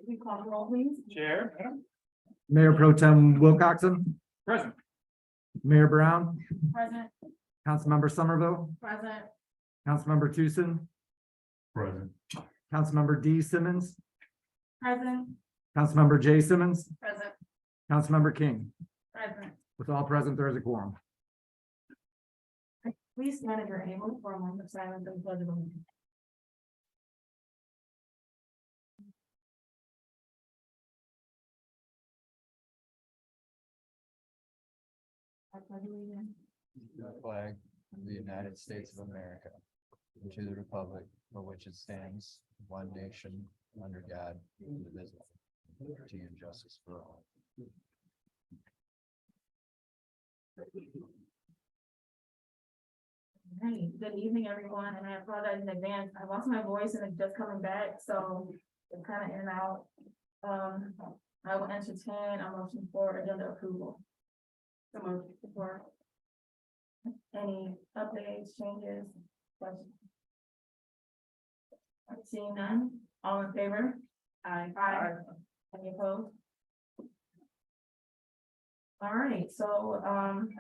We call the roll, please. Chair, Madam Mayor Pro Tem Wilcoxen, President. Mayor Brown, Present. Councilmember Somerville, Present. Councilmember Tucson, Present. Councilmember D Simmons, Present. Councilmember J Simmons, Present. Councilmember King. Present. With all present, there is a quorum. Please stand if you're able for a moment of silence and pledge of allegiance. I pledge allegiance The flag of the United States of America, and to the republic for which it stands, one nation, under God, indivisible, with liberty and justice for all. Hey, good evening, everyone, and I apologize in advance. I lost my voice and it's just coming back, so it's kind of in and out. I will entertain a motion for agenda approval. The motion for any updates, changes, questions? Seeing none, all in favor? Aye. Any opposed? All right, so,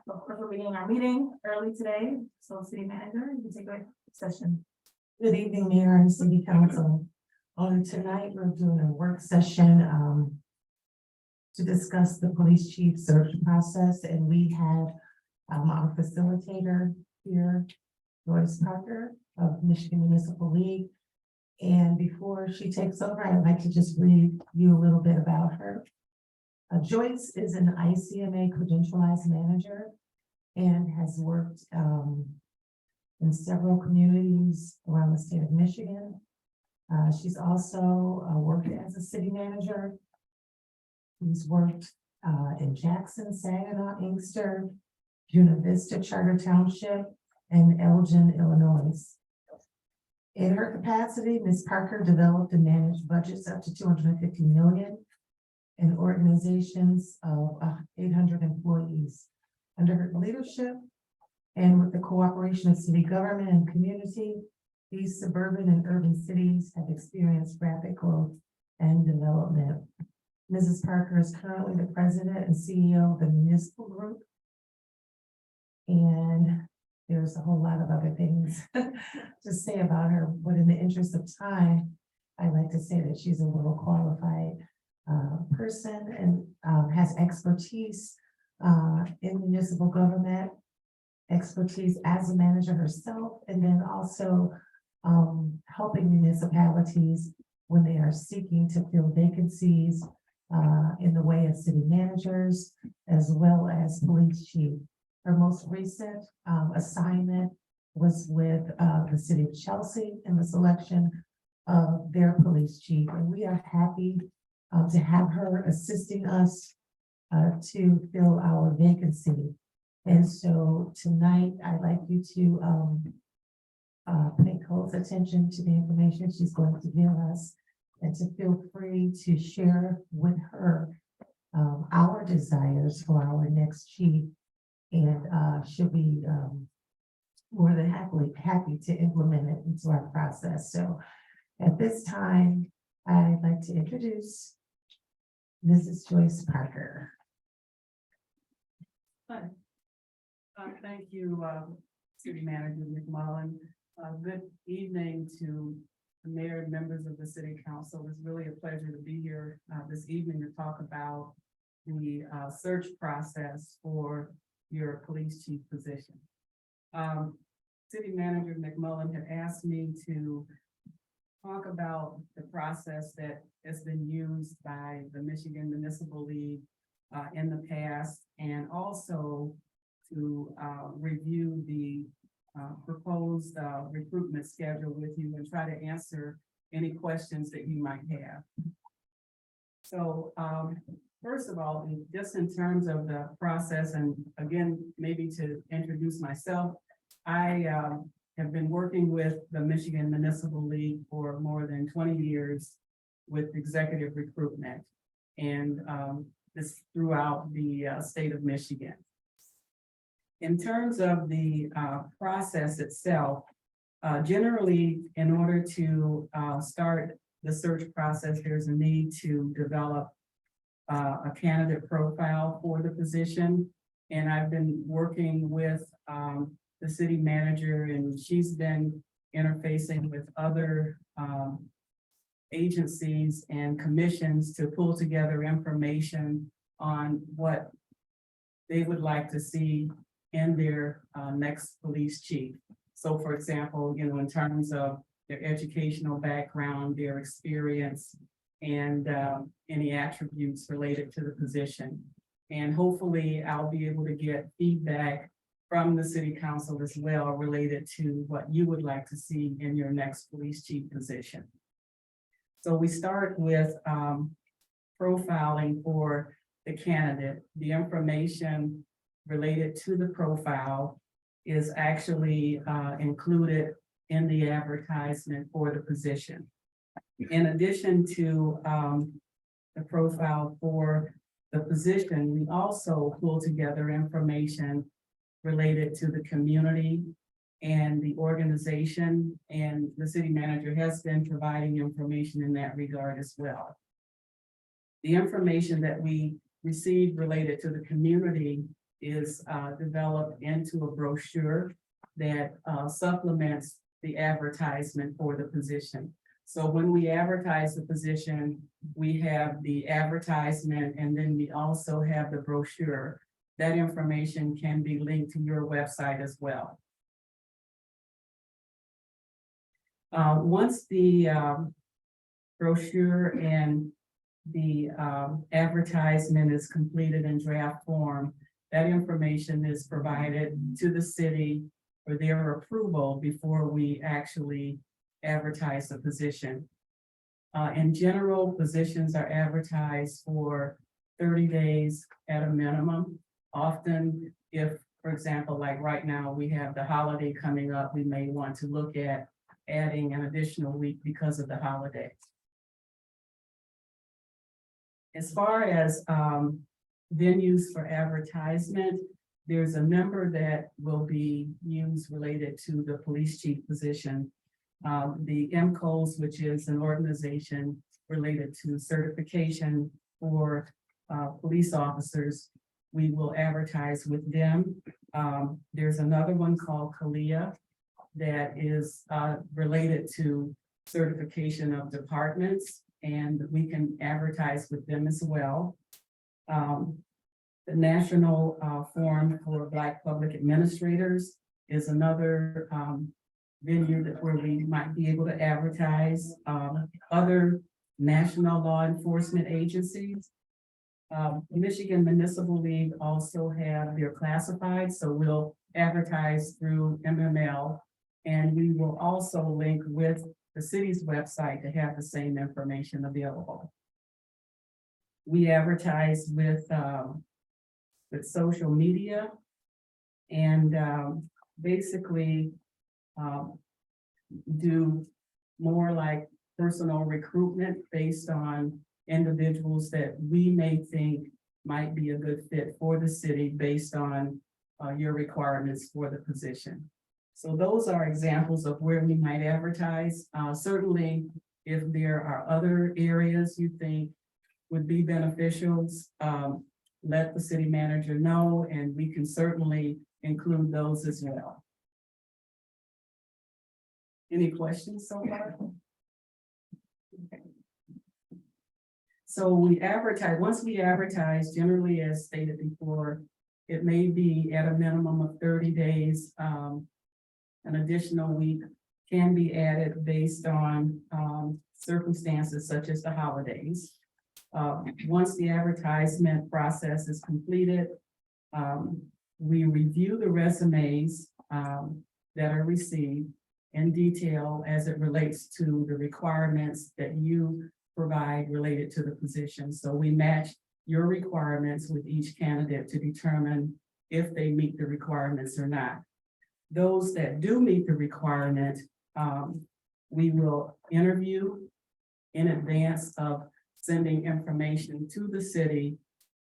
of course, we're beginning our meeting early today, so city manager, you can take a session. Good evening, Mayor and City Council. Tonight, we're doing a work session, to discuss the police chief search process, and we have, our facilitator here, Joyce Parker of Michigan Municipal League. And before she takes over, I'd like to just read you a little bit about her. Joyce is an ICMA credentialized manager and has worked, in several communities around the state of Michigan. She's also worked as a city manager. She's worked in Jackson, Saginaw, Inkster, Buena Vista Charter Township, and Elgin, Illinois. In her capacity, Ms. Parker developed and managed budgets up to $250 million in organizations of 800 employees. Under her leadership and with the cooperation of city government and community, these suburban and urban cities have experienced rapid growth and development. Mrs. Parker is currently the president and CEO of the municipal group. And there's a whole lot of other things to say about her, but in the interest of time, I'd like to say that she's a well qualified person and has expertise in municipal government, expertise as a manager herself, and then also helping municipalities when they are seeking to fill vacancies in the way of city managers, as well as police chief. Her most recent assignment was with the city of Chelsea in the selection of their police chief, and we are happy to have her assisting us to fill our vacancy. And so tonight, I'd like you to pay close attention to the information she's going to give us, and to feel free to share with her our desires for our next chief. And she'll be more than happy to implement it into our process. So at this time, I'd like to introduce Mrs. Joyce Parker. Hi. Thank you, City Manager McMullen. Good evening to the mayor and members of the City Council. It's really a pleasure to be here this evening to talk about the search process for your police chief position. City Manager McMullen had asked me to talk about the process that has been used by the Michigan Municipal League in the past, and also to review the proposed recruitment schedule with you and try to answer any questions that you might have. So first of all, just in terms of the process, and again, maybe to introduce myself, I have been working with the Michigan Municipal League for more than 20 years with executive recruitment, and this throughout the state of Michigan. In terms of the process itself, generally, in order to start the search process, there's a need to develop a candidate profile for the position. And I've been working with the city manager, and she's been interfacing with other agencies and commissions to pull together information on what they would like to see in their next police chief. So for example, you know, in terms of their educational background, their experience, and any attributes related to the position. And hopefully I'll be able to get feedback from the city council as well related to what you would like to see in your next police chief position. So we start with profiling for the candidate. The information related to the profile is actually included in the advertisement for the position. In addition to the profile for the position, we also pull together information related to the community and the organization, and the city manager has been providing information in that regard as well. The information that we received related to the community is developed into a brochure that supplements the advertisement for the position. So when we advertise the position, we have the advertisement, and then we also have the brochure. That information can be linked to your website as well. Once the brochure and the advertisement is completed in draft form, that information is provided to the city for their approval before we actually advertise the position. In general, positions are advertised for 30 days at a minimum. Often, if, for example, like right now, we have the holiday coming up, we may want to look at adding an additional week because of the holidays. As far as venues for advertisement, there's a number that will be used related to the police chief position. The MCOs, which is an organization related to certification for police officers, we will advertise with them. There's another one called CALIA that is related to certification of departments, and we can advertise with them as well. The National Forum for Black Public Administrators is another venue where we might be able to advertise. Other national law enforcement agencies. Michigan Municipal League also have their classified, so we'll advertise through MML, and we will also link with the city's website to have the same information available. We advertise with social media, and basically do more like personal recruitment based on individuals that we may think might be a good fit for the city based on your requirements for the position. So those are examples of where we might advertise. Certainly, if there are other areas you think would be beneficial, let the city manager know, and we can certainly include those as well. Any questions so far? Okay. So we advertise, once we advertise, generally as stated before, it may be at a minimum of 30 days. An additional week can be added based on circumstances such as the holidays. Once the advertisement process is completed, we review the resumes that are received in detail as it relates to the requirements that you provide related to the position. So we match your requirements with each candidate to determine if they meet the requirements or not. Those that do meet the requirement, we will interview in advance of sending information to the city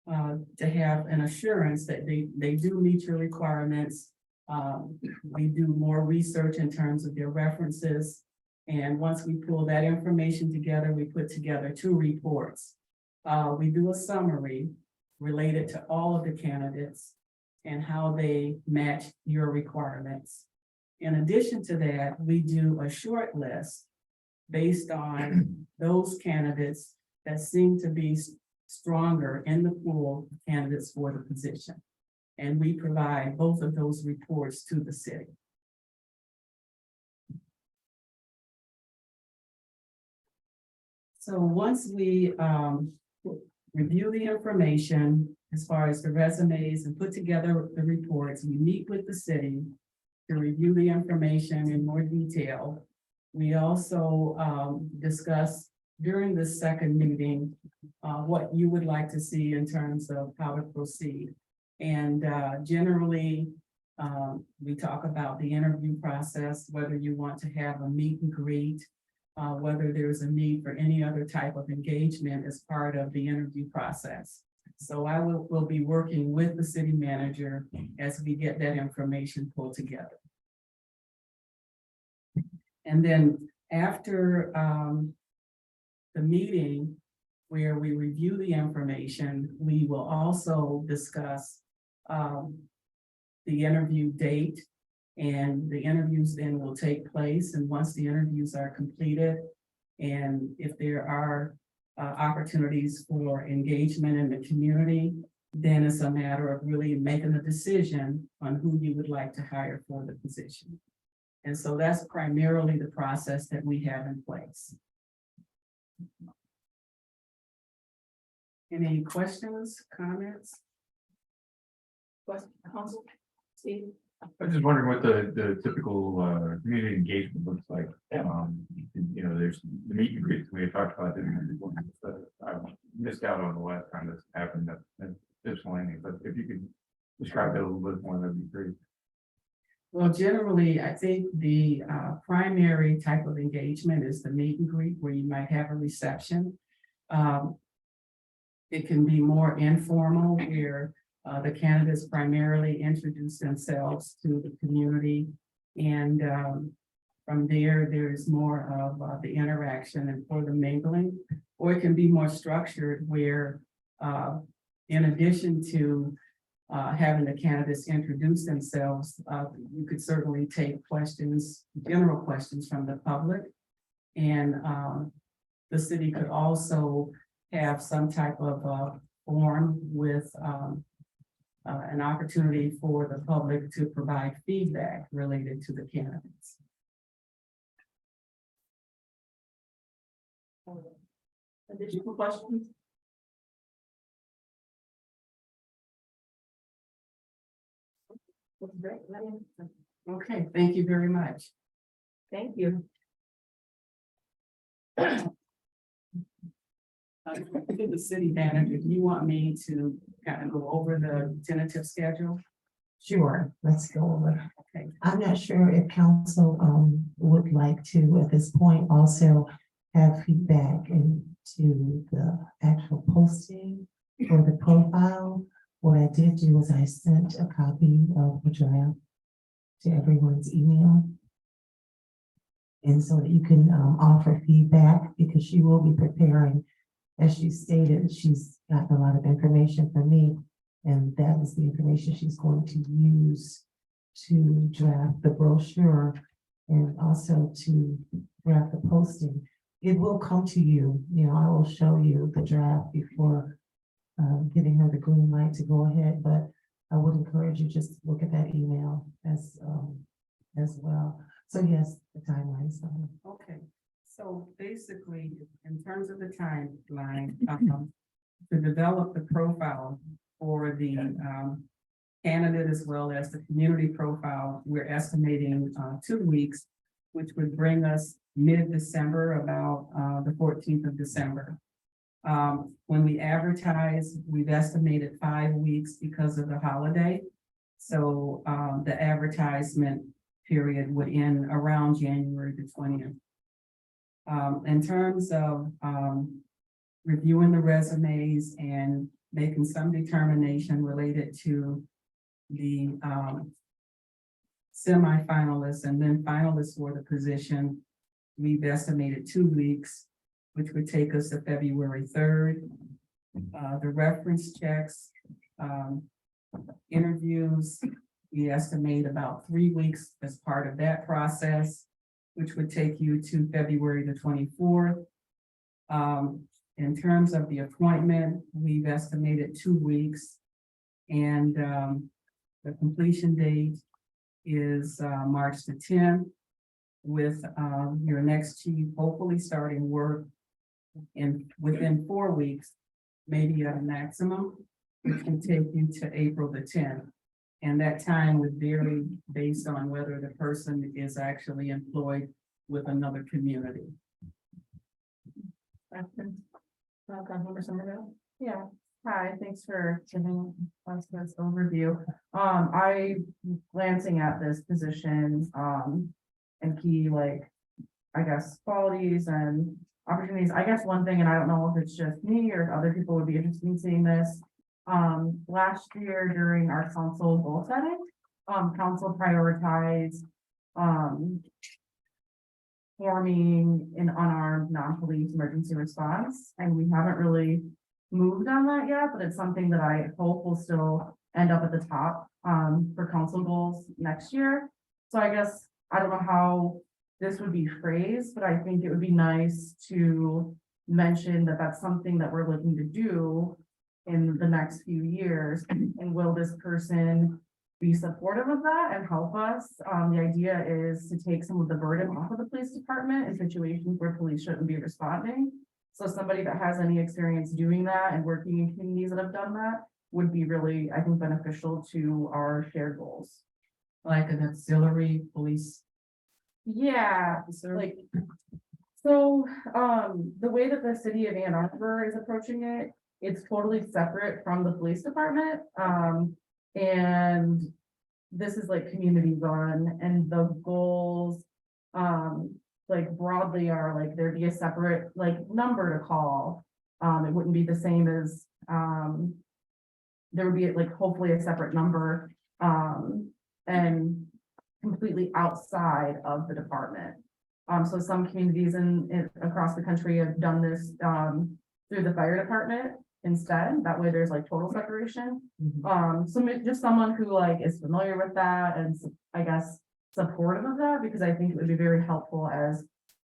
to have an assurance that they do meet your requirements. We do more research in terms of their references. And once we pull that information together, we put together 2 reports. We do a summary related to all of the candidates and how they match your requirements. In addition to that, we do a short list based on those candidates that seem to be stronger in the pool of candidates for the position. And we provide both of those reports to the city. So once we review the information as far as the resumes and put together the reports, we meet with the city to review the information in more detail. We also discuss during the second meeting what you would like to see in terms of how to proceed. And generally, we talk about the interview process, whether you want to have a meet and greet, whether there's a need for any other type of engagement as part of the interview process. So I will be working with the city manager as we get that information pulled together. And then after the meeting where we review the information, we will also discuss the interview date, and the interviews then will take place. And once the interviews are completed, and if there are opportunities for engagement in the community, then it's a matter of really making a decision on who you would like to hire for the position. And so that's primarily the process that we have in place. Any questions, comments? Question, Council, Steve? I'm just wondering what the typical community engagement looks like. You know, there's the meet and greets we had talked about. I missed out on the last time this happened at this landing, but if you could describe it a little bit more, that'd be great. Well, generally, I think the primary type of engagement is the meet and greet, where you might have a reception. It can be more informal, where the candidates primarily introduce themselves to the community. And from there, there's more of the interaction and for the mingling. Or it can be more structured, where in addition to having the candidates introduce themselves, you could certainly take questions, general questions from the public. And the city could also have some type of forum with an opportunity for the public to provide feedback related to the candidates. Additional questions? That's great. Okay, thank you very much. Thank you. To the city manager, do you want me to kind of go over the tentative schedule? Sure, let's go over. Okay. I'm not sure if council would like to, at this point, also have feedback into the actual posting or the profile. What I did do was I sent a copy of the draft to everyone's email. And so that you can offer feedback, because she will be preparing, as she stated, she's gotten a lot of information from me. And that is the information she's going to use to draft the brochure and also to draft the posting. It will come to you, I will show you the draft before giving her the green light to go ahead, but I would encourage you just to look at that email as well. So yes, the timeline's on. Okay, so basically, in terms of the timeline, to develop the profile for the candidate as well as the community profile, we're estimating 2 weeks, which would bring us mid-December, about the 14th of December. When we advertise, we've estimated 5 weeks because of the holiday. So the advertisement period would end around January the 20th. In terms of reviewing the resumes and making some determination related to the semi-finalists and then finalists for the position, we've estimated 2 weeks, which would take us to February 3rd. The reference checks, interviews, we estimate about 3 weeks as part of that process, which would take you to February the 24th. In terms of the appointment, we've estimated 2 weeks. And the completion date is March the 10th, with your next chief hopefully starting work within 4 weeks, maybe at a maximum, which can take you to April the 10th. And that time would vary based on whether the person is actually employed with another community. Councilmember Somerville? Yeah, hi, thanks for giving us this overview. I glancing at this position, and key, like, I guess, qualities and opportunities. I guess one thing, and I don't know if it's just me or if other people would be interested in seeing this. Last year during our council goal setting, council prioritized, forming an unarmed, non-police emergency response, and we haven't really moved on that yet, but it's something that I hope will still end up at the top, for council goals next year. So I guess, I don't know how this would be phrased, but I think it would be nice to mention that that's something that we're looking to do in the next few years, and will this person be supportive of that and help us? The idea is to take some of the burden off of the police department in situations where police shouldn't be responding. So somebody that has any experience doing that and working in communities that have done that would be really, I think, beneficial to our shared goals. Like an auxiliary police. Yeah, like, so, the way that the city of Ann Arbor is approaching it, it's totally separate from the police department. And this is like community run, and the goals, like broadly are like there'd be a separate like number to call. It wouldn't be the same as, there would be like hopefully a separate number, and completely outside of the department. So some communities across the country have done this, through the fire department instead. That way there's like total separation. Just someone who like is familiar with that and I guess supportive of that, because I think it would be very helpful as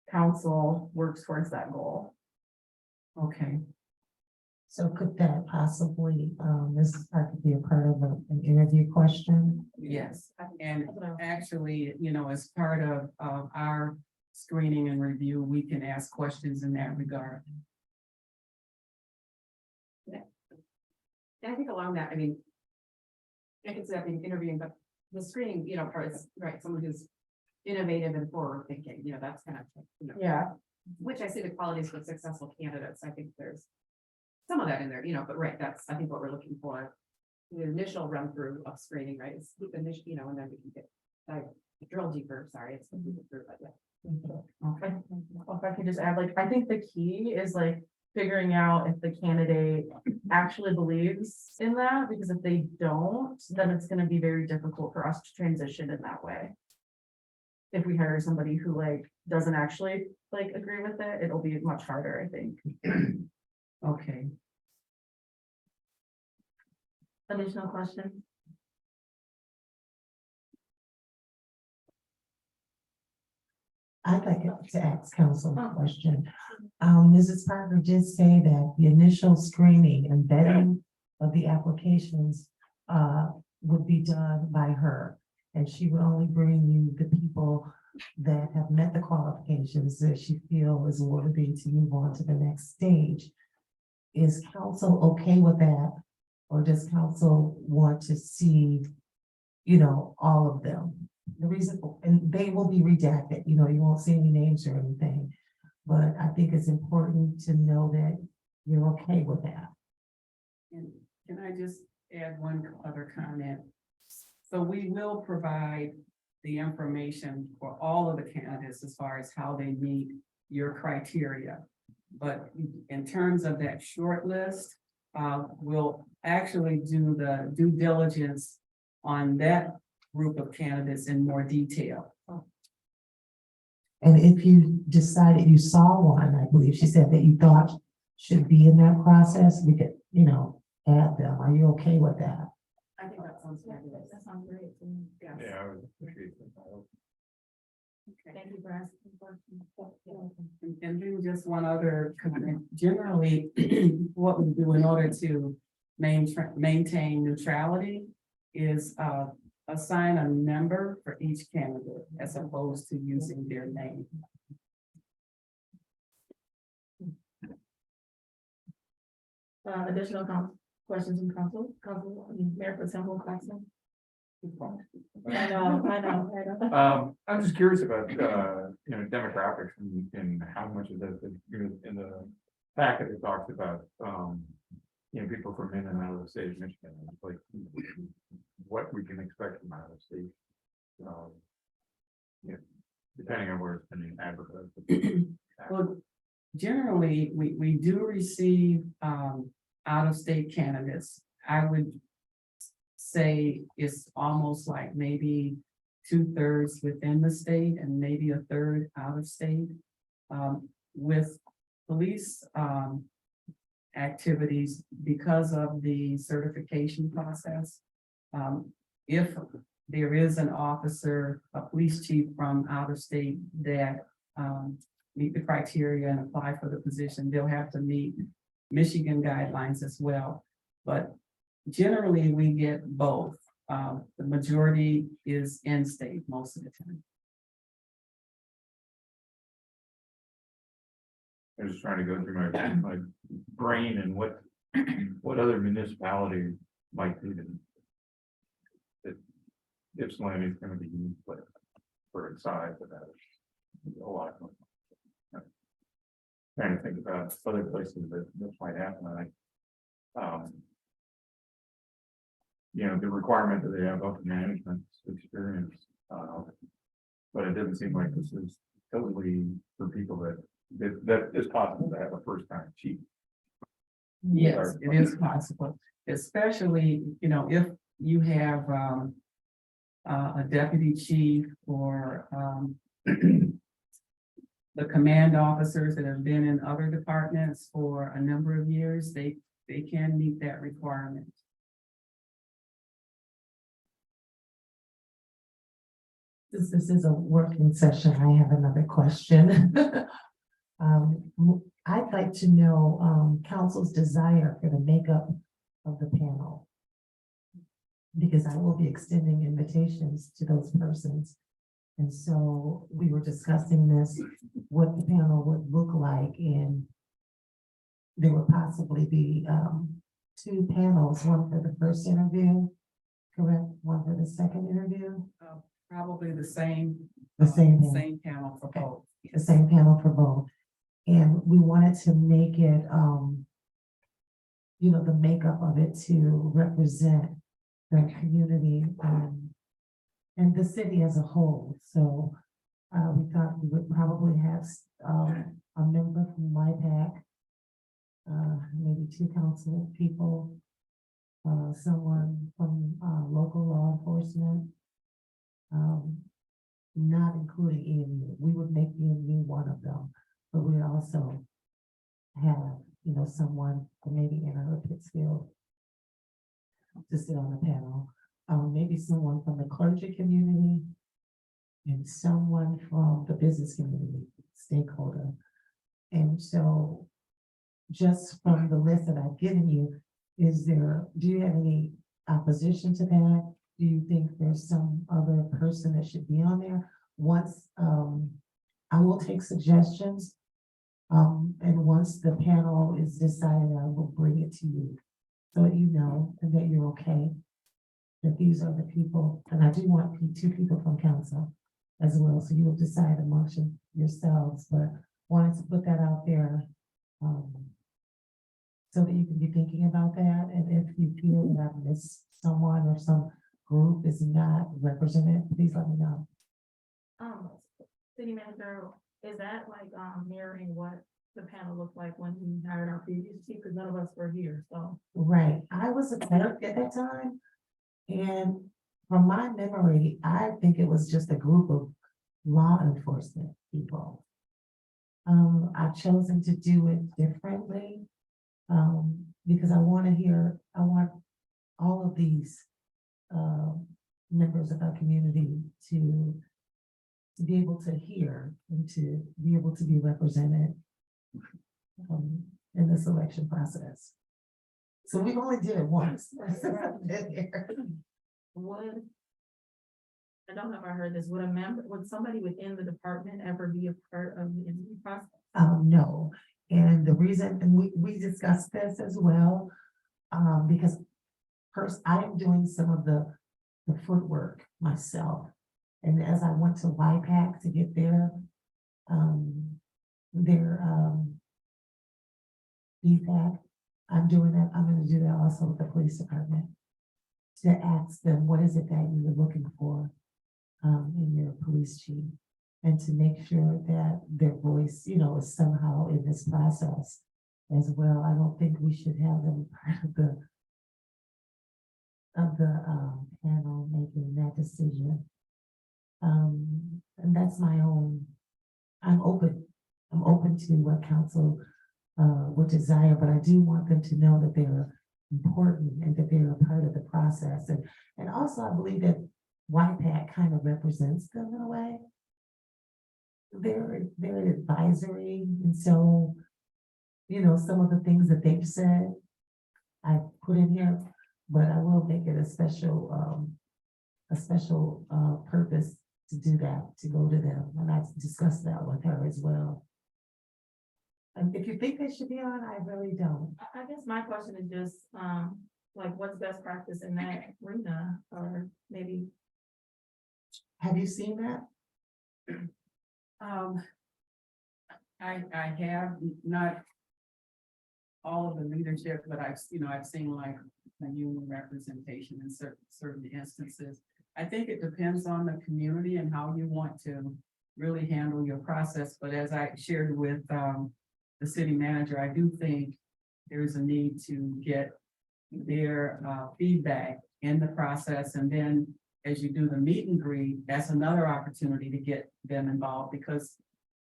council works towards that goal. Okay. So could that possibly, this could be a part of an interview question? Yes, and actually, as part of our screening and review, we can ask questions in that regard. And I think along that, I mean, I can see that being interviewing, but the screening, part is, right, someone who's innovative and forward thinking, that's kind of, Yeah, which I see the qualities of successful candidates. I think there's some of that in there, but right, that's, I think what we're looking for. The initial run through of screening, right, is the initial, and then we can get drill deeper, sorry, it's through, but yeah. okay. If I could just add, like, I think the key is like figuring out if the candidate actually believes in that, because if they don't, then it's gonna be very difficult for us to transition in that way. If we hire somebody who like doesn't actually like agree with it, it'll be much harder, I think. Okay. Additional questions? I'd like to ask council a question. Mrs. Parker did say that the initial screening and vetting of the applications would be done by her. And she would only bring you the people that have met the qualifications that she feels is worthy to move on to the next stage. Is council okay with that? Or does council want to see, all of them? The reason, and they will be redacted, you won't see any names or anything. But I think it's important to know that you're okay with that. And can I just add one other comment? So we will provide the information for all of the candidates as far as how they meet your criteria. But in terms of that short list, we'll actually do the due diligence on that group of candidates in more detail. And if you decided you saw one, I believe she said that you thought should be in that process, we could, add them. Are you okay with that? I think that sounds fabulous. That sounds great to me. Yes. Yeah, I would appreciate that. Thank you for asking the question. And then just one other comment, generally, what we do in order to maintain neutrality is, assign a number for each candidate as opposed to using their name. Additional questions from Mayor for Temple Claxton? I know. I'm just curious about, demographics and how much of that, in the packet it talks about, people from in and out of the state of Michigan, like what we can expect from out of state. Depending on where it's been advertised. Well, generally, we do receive, out-of-state candidates. I would say it's almost like maybe 2/3 within the state and maybe 1/3 out of state. With police activities, because of the certification process, if there is an officer, a police chief from out of state that meet the criteria and apply for the position, they'll have to meet Michigan guidelines as well. But generally, we get both. The majority is in-state most of the time. I'm just trying to go through my brain and what other municipality might do that. Ypsilanti is gonna be unique for its size, but that is a lot. Trying to think about other places that this might happen, the requirement that they have open management experience. But it doesn't seem like this is totally for people that is possible to have a first time chief. Yes, it is possible, especially, if you have a deputy chief or the command officers that have been in other departments for a number of years, they can meet that requirement. Since this is a working session, I have another question. I'd like to know, council's desire for the makeup of the panel. Because I will be extending invitations to those persons. And so we were discussing this, what the panel would look like, and there would possibly be, 2 panels, one for the first interview, correct? One for the second interview, Probably the same. The same panel. Same panel for both. the same panel for both. And we wanted to make it, the makeup of it to represent the community, and the city as a whole. So, we thought we would probably have, a member from MIPAC, maybe 2 council people, someone from, local law enforcement, not including EMU. We would make EMU one of them, but we would also have, someone from maybe Ann Arbor, Pittsfield to sit on the panel. Maybe someone from the clergy community and someone from the business community, stakeholder. And so just from the list that I've given you, do you have any opposition to that? Do you think there's some other person that should be on there? Once, I will take suggestions. And once the panel is decided, I will bring it to you. So that you know, and that you're okay. That these are the people, and I do want 2 people from council as well, so you'll decide amongst yourselves, but wanted to put that out there. So that you can be thinking about that, and if you feel that I've missed someone or some group is not represented, please let me know. City manager, is that like, mirroring what the panel looked like when we hired our previous chief, because none of us were here, so. Right, I was a clerk at that time, and from my memory, I think it was just a group of law enforcement people. I've chosen to do it differently, because I want all of these, members of our community to be able to hear and to be able to be represented, in the selection process. So we've only did it once. since I've been here. Would, I don't know if I heard this, would somebody within the department ever be a part of the interview process? No, and the reason, and we discussed this as well, because first, I am doing some of the footwork myself. And as I went to YPAC to get their feedback, I'm doing that, I'm gonna do that also with the police department. To ask them, what is it that you were looking for in your police chief? And to make sure that their voice, is somehow in this process as well. I don't think we should have them part of the panel making that decision. And that's my own, I'm open to what council would desire, but I do want them to know that they're important and that they're a part of the process. And also I believe that YPAC kind of represents them in a way. They're advisory, and so, some of the things that they've said, I put in here, but I will make it a special purpose to do that, to go to them, and I discussed that with her as well. And if you think they should be on, I really don't. I guess my question is just, like, what's best practice in that arena, or maybe, Have you seen that? I have not all of the leadership, but I've seen like the union representation in certain instances. I think it depends on the community and how you want to really handle your process. But as I shared with the city manager, I do think there's a need to get their feedback in the process. And then as you do the meet and greet, that's another opportunity to get them involved, because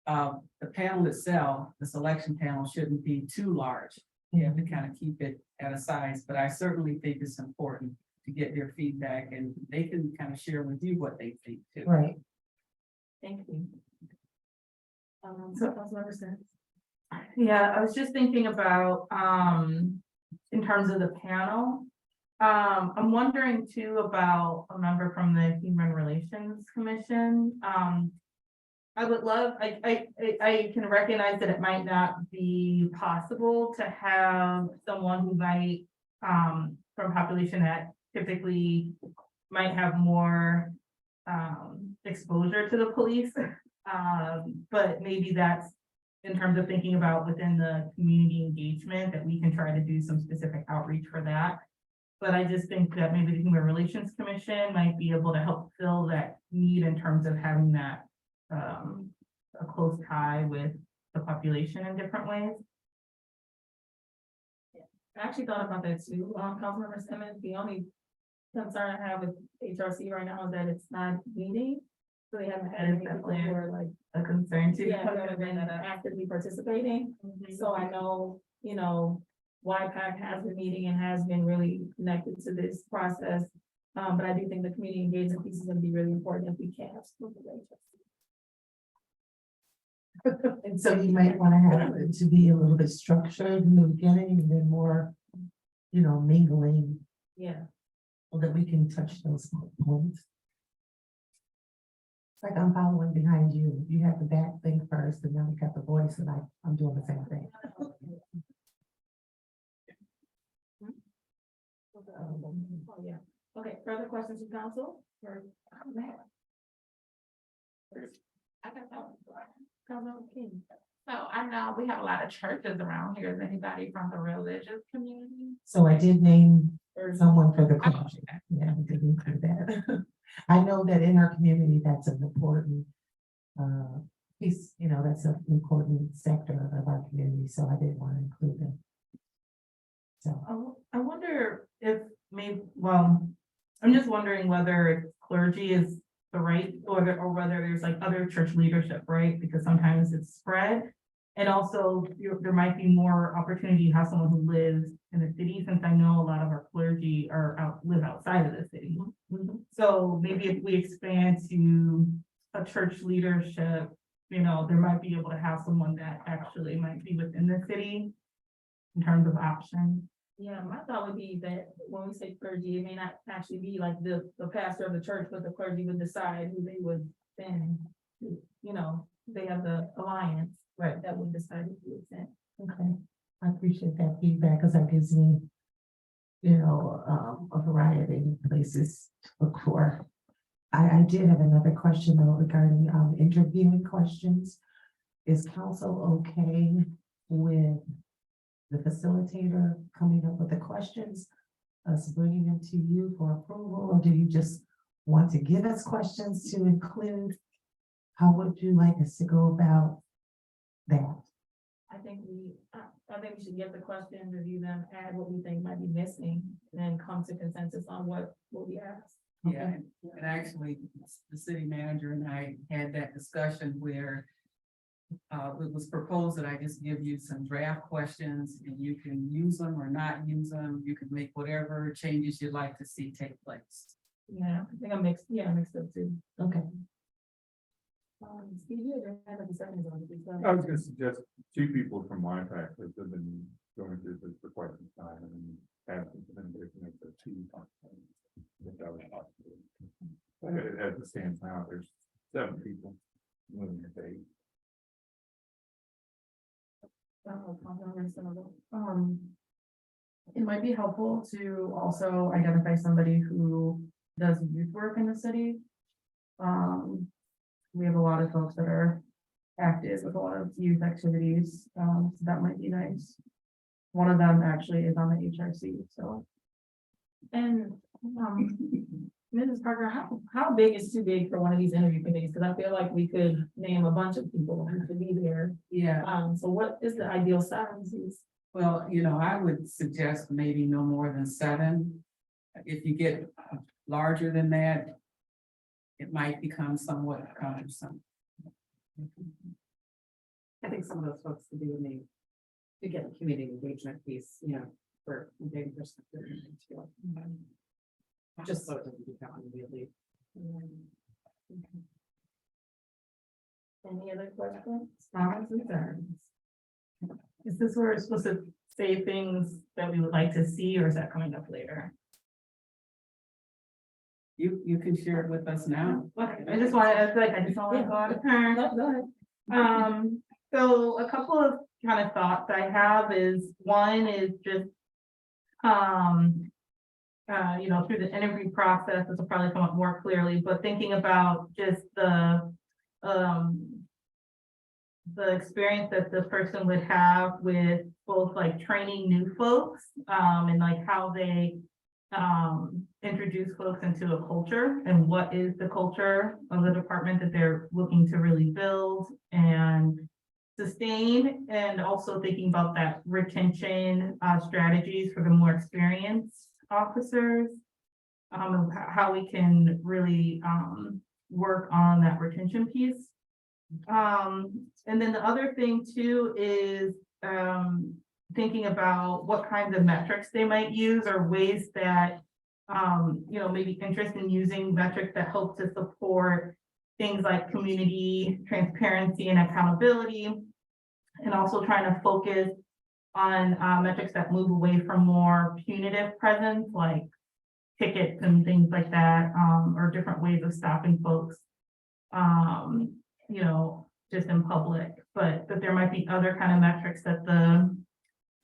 the panel itself, the selection panel, shouldn't be too large. You have to kind of keep it at a size, but I certainly think it's important to get their feedback, and they can kind of share with you what they think too. Right. thank you. So Councilmember Sims. Yeah, I was just thinking about, in terms of the panel. I'm wondering too about a member from the Human Relations Commission. I would love, I can recognize that it might not be possible to have someone who might, from a population that typically might have more, exposure to the police. But maybe that's in terms of thinking about within the community engagement, that we can try to do some specific outreach for that. But I just think that maybe the Human Relations Commission might be able to help fill that need in terms of having that a close tie with the population in different ways. I actually thought about that too, Councilmember Simmons. The only concern I have with HRC right now is that it's not meeting. So they haven't had any before, like a concern too. Yeah, they've been actively participating. So I know, YPAC has been meeting and has been really connected to this process. But I do think the community engagement piece is gonna be really important if we can have some relations. And so you might want to have it to be a little bit structured in the beginning and then more, mingling, Yeah, so that we can touch those points. It's like I'm following behind you. You have the back thing first, and then we got the voice, and I'm doing the same thing. oh, yeah. Okay, further questions from council? Or- I got that. Councilmember King. So I know we have a lot of churches around here. Is anybody from the religious community? So I did name Or someone for the Oh, clergy. Yeah, we did include that. I know that in our community, that's an important piece, that's an important sector of our community, so I did want to include them. So, I wonder if maybe, well, I'm just wondering whether clergy is the right, or whether there's like other church leadership, right? Because sometimes it's spread. And also, there might be more opportunity to have someone who lives in the city, since I know a lot of our clergy live outside of the city. So maybe if we expand to a church leadership, there might be able to have someone that actually might be within the city in terms of options. Yeah, my thought would be that when we say clergy, it may not actually be like the pastor of the church, but the clergy would decide who they would send. They have the alliance. Right. That would decide who would send. Okay, I appreciate that feedback, because that gives me, a variety of places to look for. I did have another question though regarding, interviewing questions. Is council okay with the facilitator coming up with the questions, us bringing them to you for approval, or do you just want to give us questions to include? How would you like us to go about that? I think we should get the questions, review them, add what we think might be missing, and then come to consensus on what we ask. Yeah, and actually, the city manager and I had that discussion where it was proposed that I just give you some draft questions and you can use them or not use them. You can make whatever changes you'd like to see take place. Yeah, I think I mixed up too. Okay. Steve, you had like a second on it. I was gonna suggest two people from my practice have been going through this for quite some time and have been able to make the two. If that was possible. But as it stands now, there's 7 people moving to 8. It might be helpful to also identify somebody who does youth work in the city. We have a lot of folks that are active with a lot of youth activities, so that might be nice. One of them actually is on the HRC, so. And, Mrs. Parker, how big is too big for one of these interview committees? Because I feel like we could name a bunch of people who could be there. Yeah, So what is the ideal size? well, I would suggest maybe no more than 7. If you get larger than that, it might become somewhat cumbersome. I think some of those folks could be with me to get the community engagement piece, for big perspective. Just so it doesn't become immediately. Any other questions? Comments, concerns? Is this where we're supposed to say things that we would like to see, or is that coming up later? You can share it with us now. Okay, I just want to, I just don't want to go out of turn. No, go ahead. So a couple of kind of thoughts I have is, one is just, through the interview process, this will probably come up more clearly, but thinking about just the experience that the person would have with both like training new folks, and like how they introduce folks into a culture, and what is the culture of the department that they're looking to really build and sustain, and also thinking about that retention strategies for the more experienced officers, how we can really work on that retention piece. And then the other thing too is thinking about what kinds of metrics they might use, or ways that maybe interest in using metrics that help to support things like community transparency and accountability, and also trying to focus on metrics that move away from more punitive presence, like tickets and things like that, or different ways of stopping folks, just in public, but that there might be other kind of metrics that the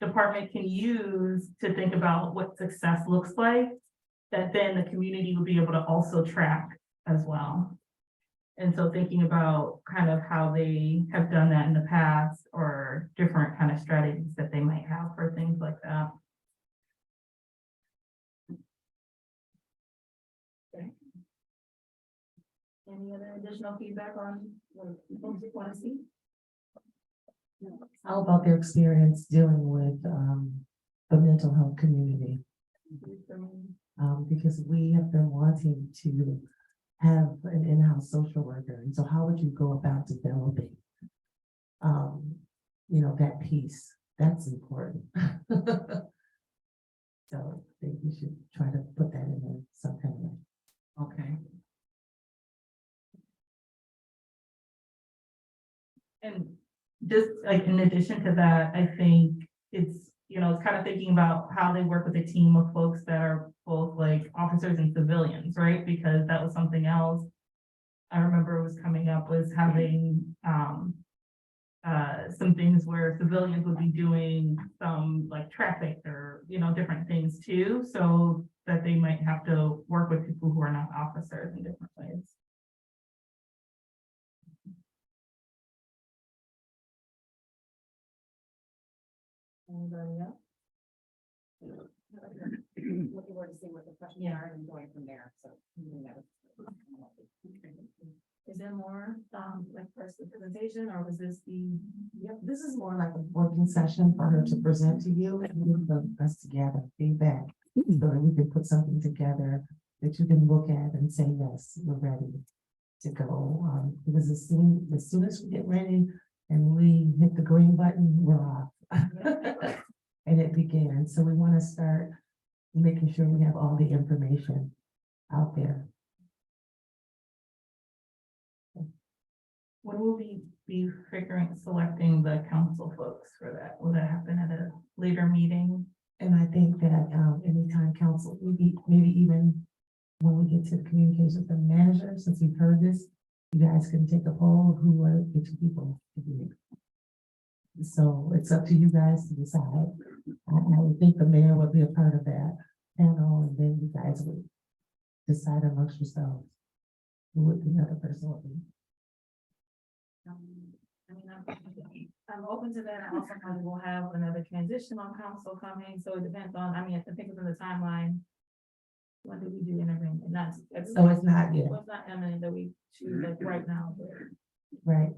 department can use to think about what success looks like, that then the community will be able to also track as well. And so thinking about kind of how they have done that in the past, or different kind of strategies that they might have for things like that. Any other additional feedback on what folks want to see? How about their experience dealing with the mental health community? Because we have been wanting to have an in-house social worker. And so how would you go about developing, that piece? That's important. So I think we should try to put that in there some kind of way. Okay. And just like in addition to that, I think it's, it's kind of thinking about how they work with a team of folks that are both like officers and civilians, right? Because that was something else I remember was coming up, was having some things where civilians would be doing some like traffic or, different things too, so that they might have to work with people who are not officers in different ways. Anybody else? Looking forward to seeing what the questions are and going from there, so. Is there more, like first the presentation, or was this the? Yep, this is more like a working session for her to present to you and for us to gather feedback. So that we can put something together that you can look at and say, yes, we're ready to go. Because as soon as we get ready and we hit the green button, we're off. And it began. So we want to start making sure we have all the information out there. When will we be selecting the council folks for that? Will that happen at a later meeting? And I think that anytime council, maybe even when we get to the communications with the manager, since we've heard this, you guys can take a poll of who are the two people to be. So it's up to you guys to decide. I would think the mayor would be a part of that panel, and then you guys would decide amongst yourselves who would the other person would be. I'm open to that. I also probably will have another transition on council coming, so it depends on, I think it's in the timeline. When do we do interview? And that's. So it's not yet, It's not imminent that we choose like right now, but. right?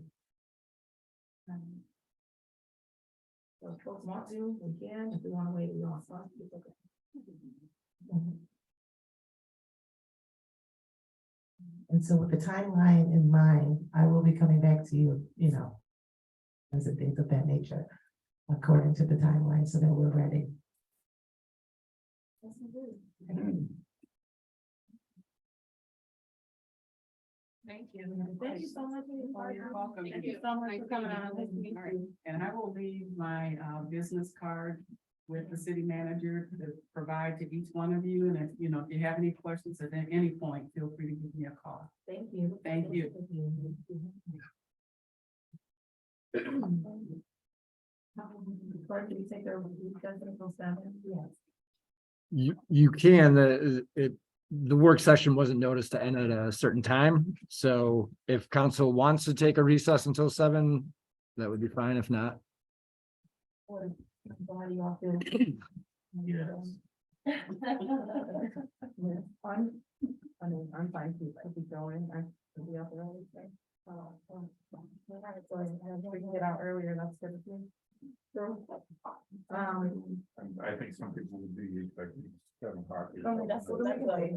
So if folks want to, we can. If we want to wait, we want to. It's okay. And so with the timeline in mind, I will be coming back to you, as a things of that nature, according to the timeline, so that we're ready. Thank you. Thank you so much. You're welcome. Thank you so much for coming on. Nice to meet All right. you. And I will leave my business card with the city manager to provide to each one of you. And if you have any questions at any point, feel free to give me a call. Thank you. Thank you. Clerk, can you take a recess until 7? Yes. You can, the work session wasn't noticed to end at a certain time. So if council wants to take a recess until 7, that would be fine. If not, How do y'all feel? Yes. I'm fine, keep going, I can be up early, so. We can get out earlier, that's good. I think some people would be expecting 7 o'clock. That's what I'm like.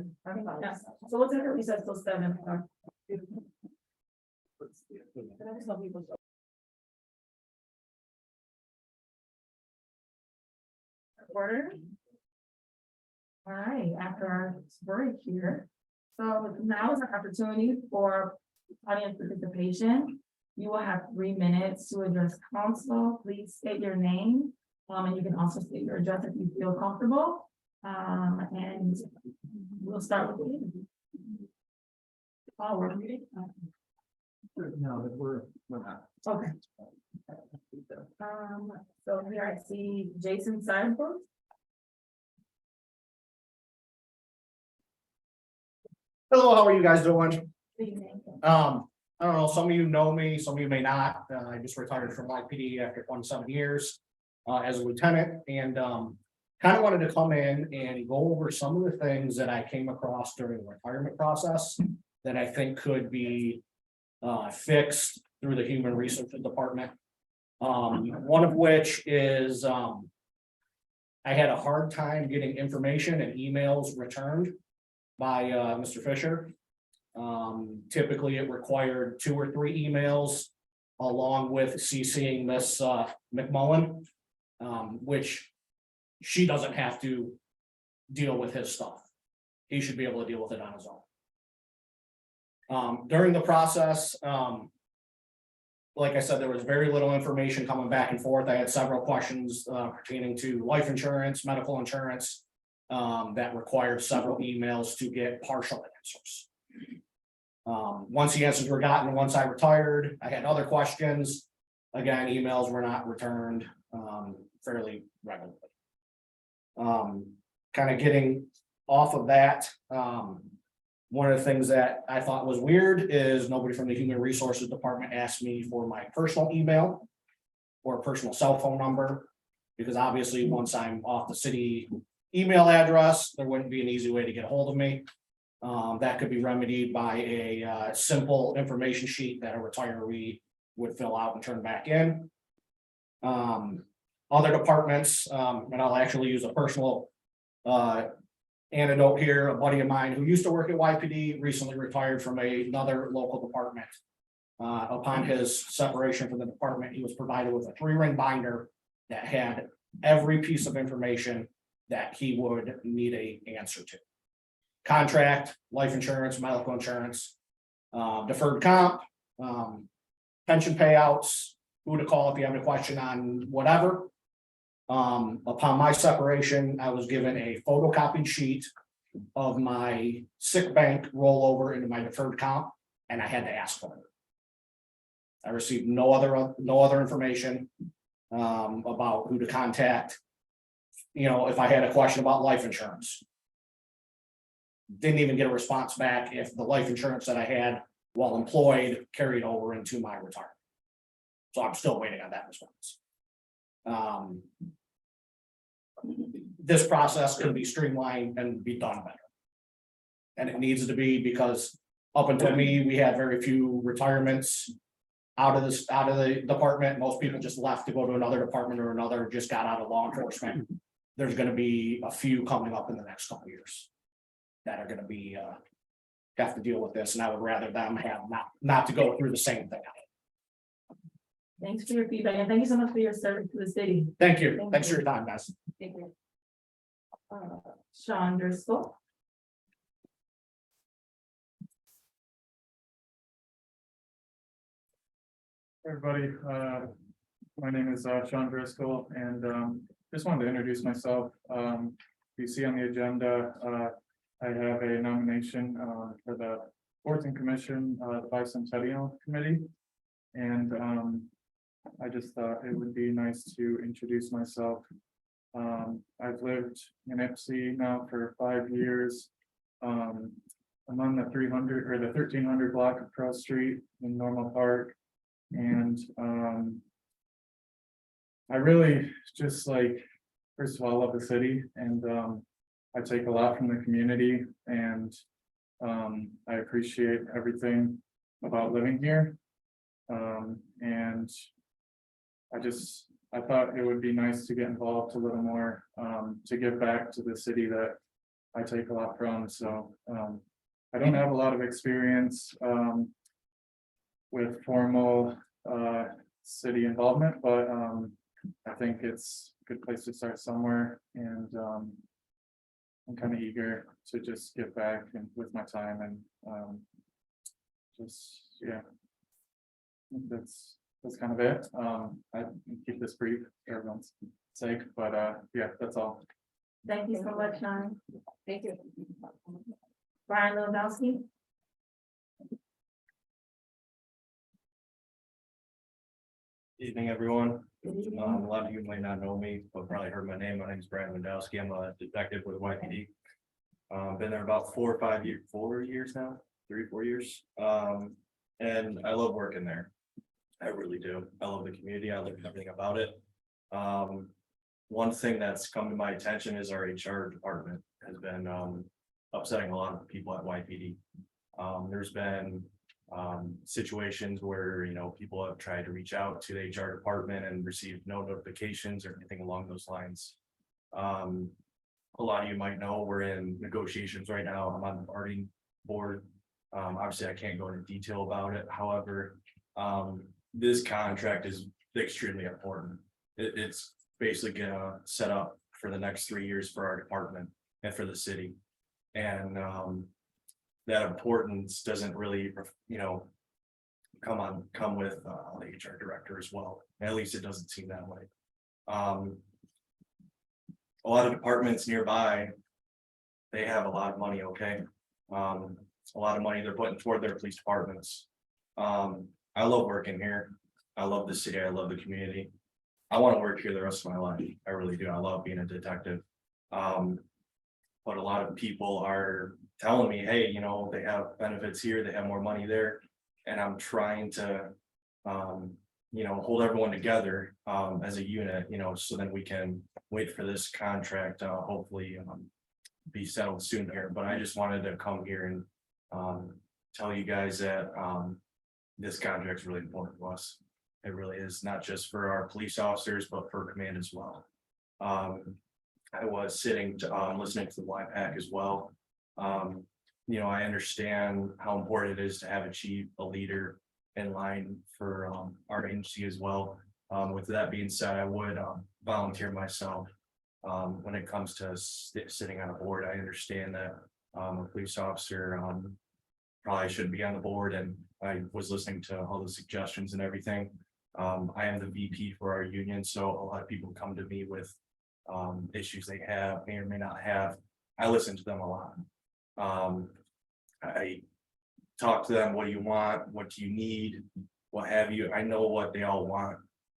Yeah. So we'll take a recess till 7. Order. All right, after our break here. So now is an opportunity for audience participation. You will have 3 minutes to address council. Please state your name. And you can also state your address if you feel comfortable. And we'll start with you. Oh, we're meeting? no, we're not. Okay. So here I see Jason Seibert. Hello, how are you guys doing? Good evening. I don't know, some of you know me, some of you may not. I just retired from IPD after 27 years as a lieutenant, and kind of wanted to come in and go over some of the things that I came across during the retirement process that I think could be fixed through the Human Resources Department. One of which is I had a hard time getting information and emails returned by Mr. Fisher. Typically it required 2 or 3 emails along with CCing Miss McMullen, which she doesn't have to deal with his stuff. He should be able to deal with it on his own. During the process, like I said, there was very little information coming back and forth. I had several questions pertaining to life insurance, medical insurance, that required several emails to get partial answers. Once the answers were gotten, once I retired, I had other questions. Again, emails were not returned fairly regularly. Kind of getting off of that, one of the things that I thought was weird is nobody from the Human Resources Department asked me for my personal email or personal cell phone number, because obviously once I'm off the city email address, there wouldn't be an easy way to get a hold of me. That could be remedied by a simple information sheet that a retiree would fill out and turn back in. Other departments, and I'll actually use a personal anecdote here. A buddy of mine who used to work at YPD recently retired from another local department. Upon his separation from the department, he was provided with a 3-ring binder that had every piece of information that he would need an answer to. Contract, life insurance, medical insurance, deferred comp, pension payouts, who to call if you have a question on whatever. Upon my separation, I was given a photocopied sheet of my sick bank rollover into my deferred comp, and I had to ask for it. I received no other information about who to contact. You know, if I had a question about life insurance. Didn't even get a response back if the life insurance that I had while employed carried over into my retirement. So I'm still waiting on that response. This process can be streamlined and be done better. And it needs to be, because up until me, we had very few retirements out of the department. Most people just left to go to another department or another, just got out of law enforcement. There's gonna be a few coming up in the next couple of years that are gonna be have to deal with this, and I would rather them have not to go through the same thing. Thanks for your feedback, and thank you so much for your service to the city. Thank you. Thanks for your time, guys. Thank you. Sean Driscoll. Everybody, my name is Sean Driscoll, and just wanted to introduce myself. You see on the agenda, I have a nomination for the Fourth and Commission, the Bicentennial Committee. And I just thought it would be nice to introduce myself. I've lived in Ipsy now for 5 years. I'm on the 300 or the 1300 block of Crow Street in Normal Park. And I really just first of all, I love the city, and I take a lot from the community, and I appreciate everything about living here. And I thought it would be nice to get involved a little more, to give back to the city that I take a lot from. So I don't have a lot of experience with formal city involvement, but I think it's a good place to start somewhere, and I'm kind of eager to just give back and with my time, and yeah, that's kind of it. I can keep this brief for everyone's sake, but yeah, that's all. Thank you so much, Sean. Thank you. Brian Lewandowski. Evening, everyone. A lot of you might not know me, but probably heard my name. My name is Brian Lewandowski. I'm a detective with YPD. Been there about 4 or 5 years, 4 years now, 3 or 4 years. And I love working there. I really do. I love the community. I love everything about it. One thing that's come to my attention is our HR department has been upsetting a lot of people at YPD. There's been situations where, people have tried to reach out to the HR department and received no notifications or anything along those lines. A lot of you might know we're in negotiations right now. I'm on the party board Obviously, I can't go into detail about it. However, this contract is extremely important. It's basically gonna set up for the next 3 years for our department and for the city. And that importance doesn't really, come with the HR director as well. At least it doesn't seem that way. A lot of departments nearby, they have a lot of money, okay? A lot of money they're putting toward their police departments. I love working here. I love the city. I love the community. I want to work here the rest of my life. I really do. I love being a detective. But a lot of people are telling me, hey, they have benefits here, they have more money there. And I'm trying to, hold everyone together, as a unit, so then we can wait for this contract, hopefully, be settled soon here. But I just wanted to come here and, tell you guys that, this contract is really important to us. It really is, not just for our police officers, but for command as well. I was sitting, listening to the YPAC as well. I understand how important it is to have a chief, a leader in line for our agency as well. With that being said, I would volunteer myself. When it comes to sitting on a board, I understand that a police officer probably should be on the board, and I was listening to all the suggestions and everything. I am the VP for our union, so a lot of people come to me with issues they have, may or may not have. I listen to them a lot. I talk to them, what do you want? What do you need? What have you? I know what they all want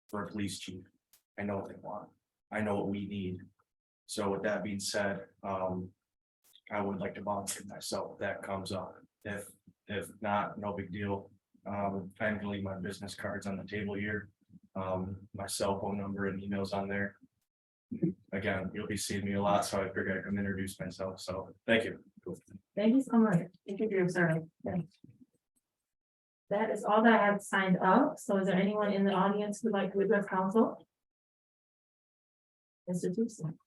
for a police chief. I know what they want. I know what we need. So with that being said, I would like to volunteer myself if that comes up. If not, no big deal. I'm gonna leave my business cards on the table here. My cell phone number and emails on there. Again, you'll be seeing me a lot, so I figured I can introduce myself. So thank you. Thank you so much. Thank you for your service. That is all that I have signed up. So is there anyone in the audience who'd like to address council? Mr. Tucson.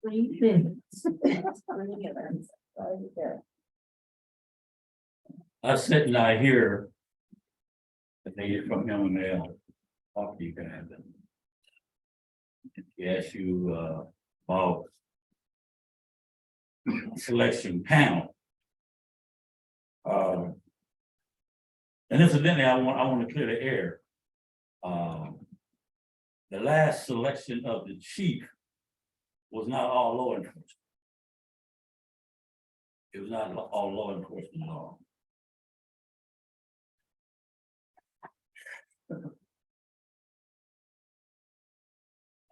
3 minutes. I was sitting out here. I think it's from him and L. Talk to you guys. Yes, you about selection panel. And incidentally, I want to clear the air. The last selection of the chief was not all law enforcement. It was not all law enforcement at all.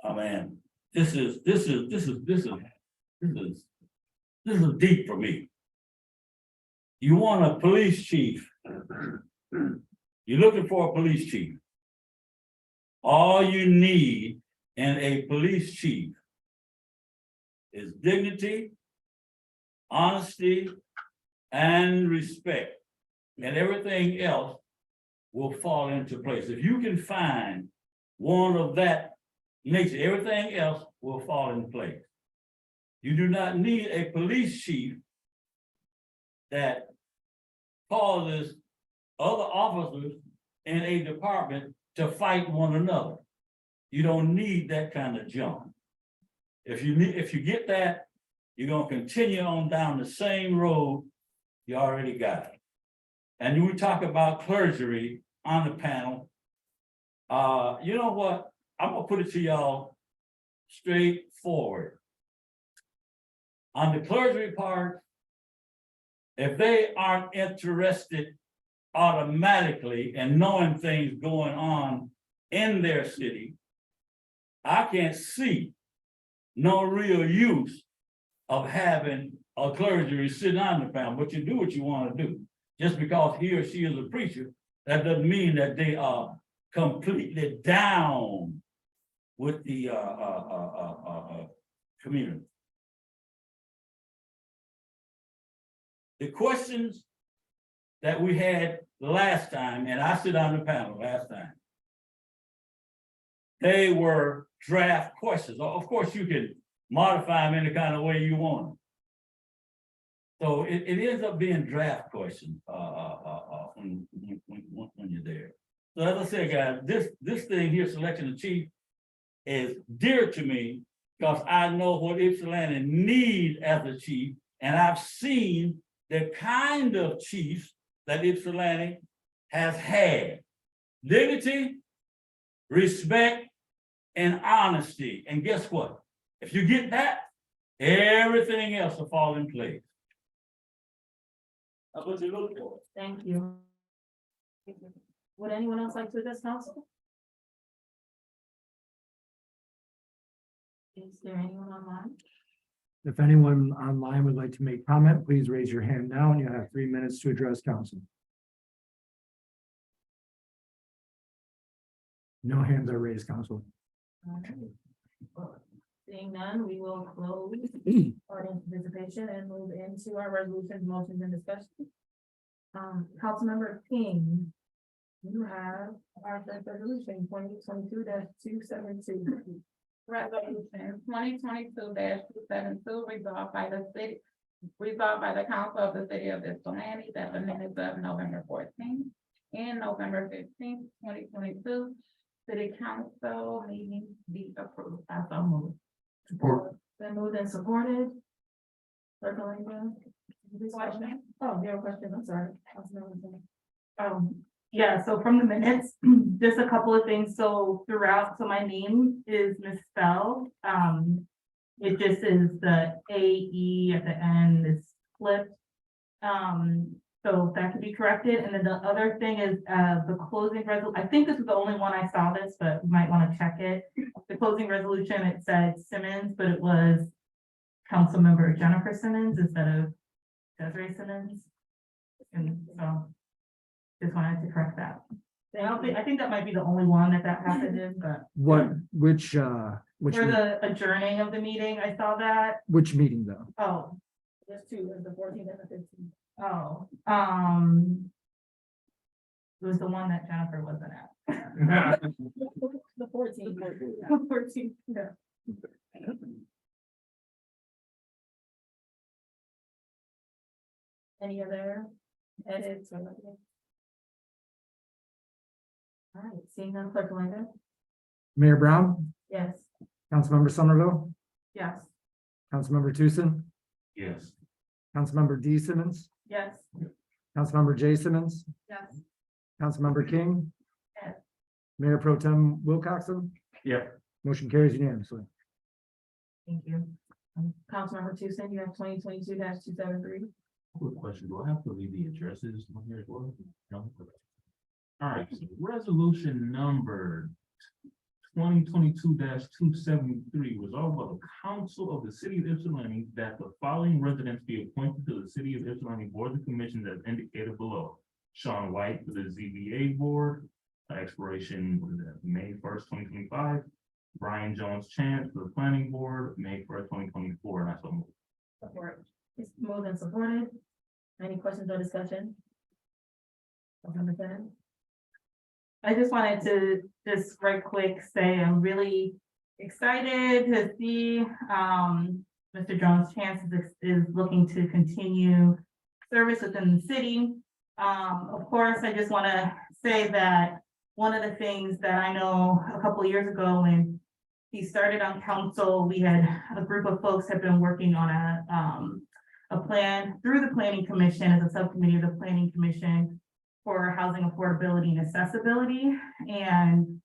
Oh man, this is deep for me. You want a police chief. You're looking for a police chief. All you need in a police chief is dignity, honesty, and respect. And everything else will fall into place. If you can find one of that nature, everything else will fall in place. You do not need a police chief that causes other officers in a department to fight one another. You don't need that kind of junk. If you get that, you're gonna continue on down the same road you already got. And we talk about clergy on the panel. You know what? I'm gonna put it to y'all straightforward. On the clergy part, if they aren't interested automatically in knowing things going on in their city, I can't see no real use of having a clergy sitting on the panel. But you do what you want to do. Just because he or she is a preacher, that doesn't mean that they are completely down with the community. The questions that we had last time, and I sit on the panel last time, they were draft questions. Of course, you can modify them any kind of way you want. So it ends up being draft questions, when you're there. So as I said, guys, this thing here, selection of chief, is dear to me because I know what Ypsilanti needs as a chief, and I've seen the kind of chiefs that Ypsilanti has had. Dignity, respect, and honesty. And guess what? If you get that, everything else will fall in place. That's what you look for. Thank you. Would anyone else like to address council? Is there anyone online? If anyone online would like to make comment, please raise your hand now and you have 3 minutes to address council. No hands are raised, council. Seeing none, we will close audience participation and move into our resolutions, motions, and discussion. Councilmember King, you have our first resolution, 2022-272. Resolution 2022-272 resolved by the council of the city of Ypsilanti that the minutes of November 14th and November 15th, 2022, city council meetings be approved. I so move. Support. Been moved and supported. Circling down. Question? Oh, you have a question, I'm sorry. Councilmember. Yeah, so from the minutes, just a couple of things. So throughout, so my name is misspelled. It just is the AE at the end is flipped. So that could be corrected. And then the other thing is, the closing resolution. I think this is the only one I saw this, but we might want to check it. The closing resolution, it said Simmons, but it was Councilmember Jennifer Simmons instead of Desiree Simmons. And so just wanted to correct that. I think that might be the only one that happened in, but Which for the adjourning of the meeting, I saw that. which meeting though? Oh, There's two, there's the 14th and the 15th. oh, it was the one that Jennifer wasn't at. The 14th. 14th, yeah. Any other edits or nothing? All right, seeing none, clerk Kalanga? Mayor Brown, Yes. Councilmember Somerville, Yes. Councilmember Tucson, Yes. Councilmember D Simmons, Yes. Councilmember J Simmons, Yes. Councilmember King. Yes. Mayor Pro Tem Wilcoxen, Yep. motion carries unanimously. Thank you. Councilmember Tucson, you have 2022-273. Quick question, do I have to leave the addresses on here as well? No. All right, so resolution number 2022-273 resolved by the council of the city of Ypsilanti that the following residents be appointed to the city of Ypsilanti board of commissions as indicated below. Sean White to the ZBA board, expiration was May 1st, 2025. Brian Jones Chance to the planning board, May 1st, 2024, and I so move. Support. It's moved and supported. Any questions or discussion? Councilmember Bennett? I just wanted to just right quick say I'm really excited to see Mr. Jones Chance is looking to continue service within the city. Of course, I just want to say that one of the things that I know a couple of years ago when he started on council, we had a group of folks have been working on a plan through the planning commission as a subcommittee of the planning commission for housing affordability and accessibility, and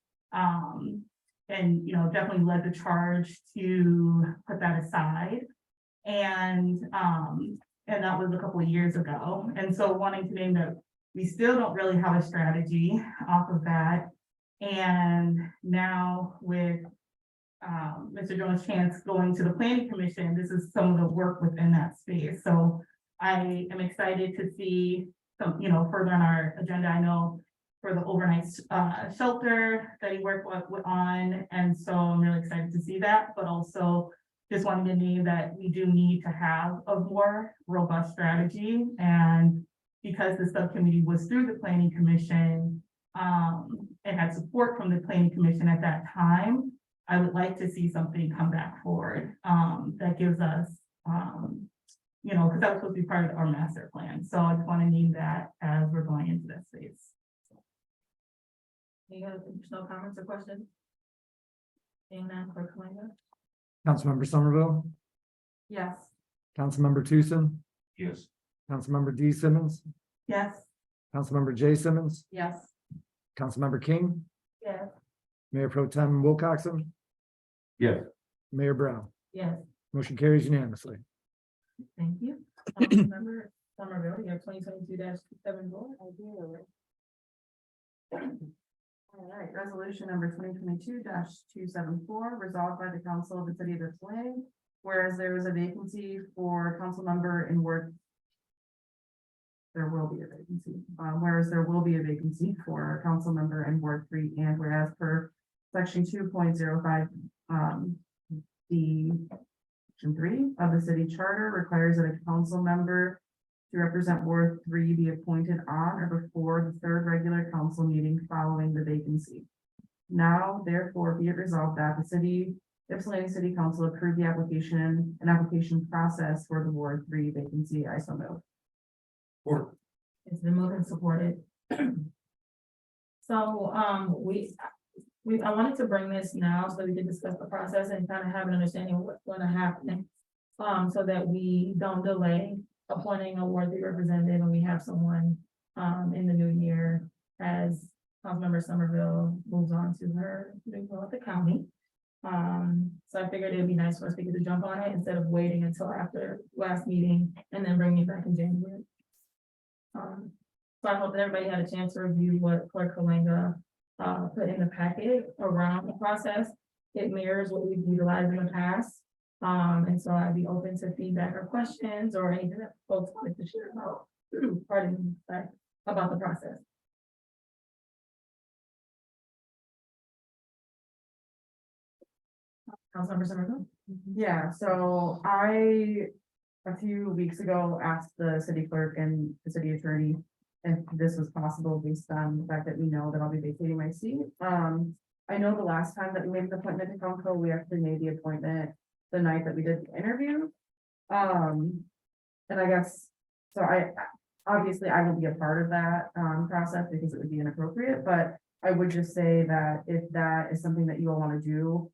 definitely led the charge to put that aside. And that was a couple of years ago. And so wanting to name that we still don't really have a strategy off of that. And now with Mr. Jones Chance going to the planning commission, this is some of the work within that space. So I am excited to see some, further on our agenda. I know for the overnight shelter that he worked on. And so I'm really excited to see that, but also just wanted to name that we do need to have a more robust strategy. And because the subcommittee was through the planning commission, and had support from the planning commission at that time, I would like to see something come back forward, that gives us, you know, because that was supposed to be part of our master plan. So I just want to name that as we're going into that space. Any other additional comments or questions? Seeing none, Clerk Kalanga? Councilmember Somerville, Yes. Councilmember Tucson, Yes. Councilmember D Simmons, Yes. Councilmember J Simmons, Yes. Councilmember King, Yes. Mayor Pro Tem Wilcoxen, Yes. Mayor Brown. Yes, Motion carries unanimously. thank you. Member Somerville, you have 2022-74. I do. All right, resolution number 2022-274, resolved by the council of the city of Ypsilanti. Whereas there is a vacancy for council member in Ward. There will be a vacancy, whereas there will be a vacancy for a council member in Ward 3, and whereas per section 2.05, the section 3 of the city charter requires that a council member to represent Ward 3 be appointed on or before the third regular council meeting following the vacancy. Now, therefore, be it resolved that the Ypsilanti City Council approve the application process for the Ward 3 vacancy. I so move. It's been moved and supported. So, I wanted to bring this now so we can discuss the process and kind of have an understanding of what's going to happen. So that we don't delay appointing a Ward 3 representative and we have someone, in the new year as Councilmember Somerville moves on to her new role at the county. So I figured it'd be nice for us to get to jump on it instead of waiting until after last meeting and then bringing it back in January. So I hope that everybody had a chance to review what Clerk Kalanga put in the packet around the process. It mirrors what we've utilized in the past. And so I'd be open to feedback or questions or anything that folks wanted to share about, about the process. Councilmember Somerville? Yeah, so I, a few weeks ago, asked the city clerk and the city attorney if this was possible based on the fact that we know that I'll be vacating my seat. I know the last time that we made the appointment to council, we actually made the appointment the night that we did the interview. And I guess, so obviously I won't be a part of that, process because it would be inappropriate, but I would just say that if that is something that you all want to do,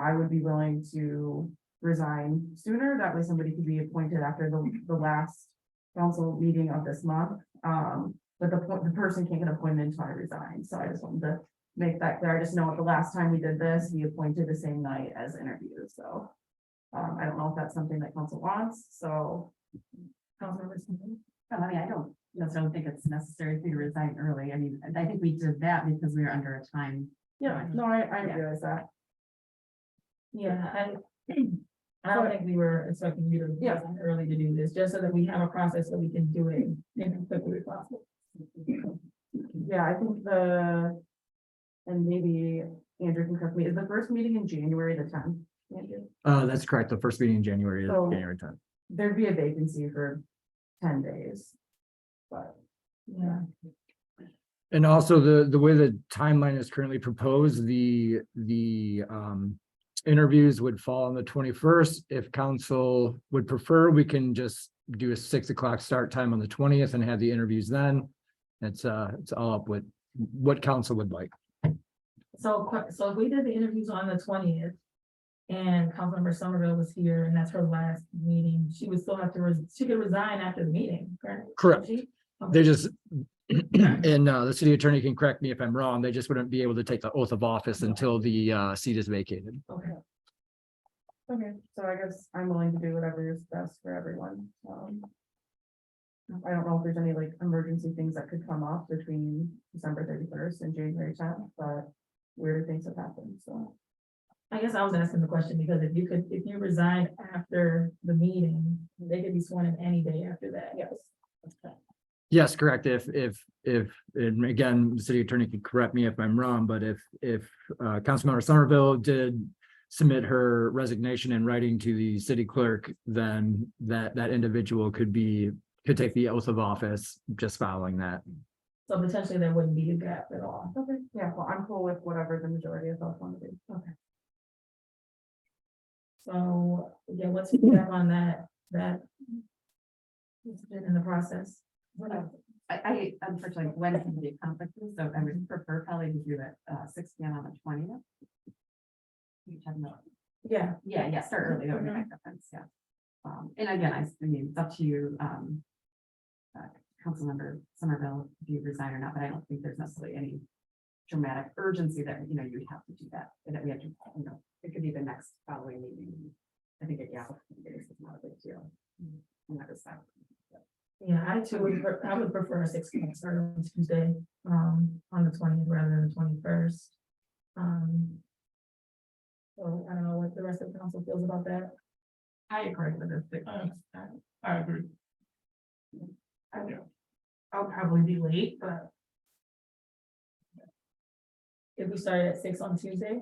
I would be willing to resign sooner. That way somebody could be appointed after the last council meeting of this month. But the person can't get appointed until I resign. So I just wanted to make that clear. I just know at the last time we did this, we appointed the same night as interviews. So I don't know if that's something that council wants. So Councilmember Somerville? I mean, I don't necessarily think it's necessary for you to resign early. I mean, I think we did that because we were under a time. Yeah, no, I realize that. Yeah, I don't think we were expecting you to resign early to do this, just so that we have a process so we can do it in as quickly as possible. Yeah, I think and maybe Andrew can correct me, is the first meeting in January the 10th? Andrew? That's correct. The first meeting in January is So- January 10th. There'd be a vacancy for 10 days. But Yeah, And also the way the timeline is currently proposed, the interviews would fall on the 21st. If council would prefer, we can just do a 6 o'clock start time on the 20th and have the interviews then. It's all up with what council would like. so if we did the interviews on the 20th. And Councilmember Somerville was here and that's her last meeting, she would still have to, she could resign after the meeting, correct? Correct. She- They just, and the city attorney can correct me if I'm wrong, they just wouldn't be able to take the oath of office until the seat is vacated. Okay, okay, so I guess I'm willing to do whatever is best for everyone. I don't know if there's any like emergency things that could come up between December 31st and January 10th, but weird things have happened, so. I guess I was asking the question because if you resigned after the meeting, they could be sworn in any day after that. Yes. Okay. Yes, correct. And again, the city attorney can correct me if I'm wrong, but if Councilmember Somerville did submit her resignation in writing to the city clerk, then that individual could take the oath of office just following that. So potentially there wouldn't be a gap at all. Okay, yeah, well, I'm cool with whatever the majority of us want to do. Okay. So, yeah, what's the feedback on that? that is in the process. I unfortunately went to the conferences, so I would prefer probably to do it 6 p.m. on the 20th. Yeah, Yeah, start early, that would be my preference, yeah. And again, I mean, it's up to you, Councilmember Somerville, if you resign or not, but I don't think there's necessarily any dramatic urgency that, you know, you have to do that, and that we have to, you know, it could be the next following meeting. I think it, yeah, it's not a big deal. In that respect. yeah, I would prefer a 6 p.m. start on Tuesday, on the 20th rather than the 21st. So I don't know what the rest of the council feels about that. I agree with this. I agree. I'll probably be late, but If we started at 6 on Tuesday,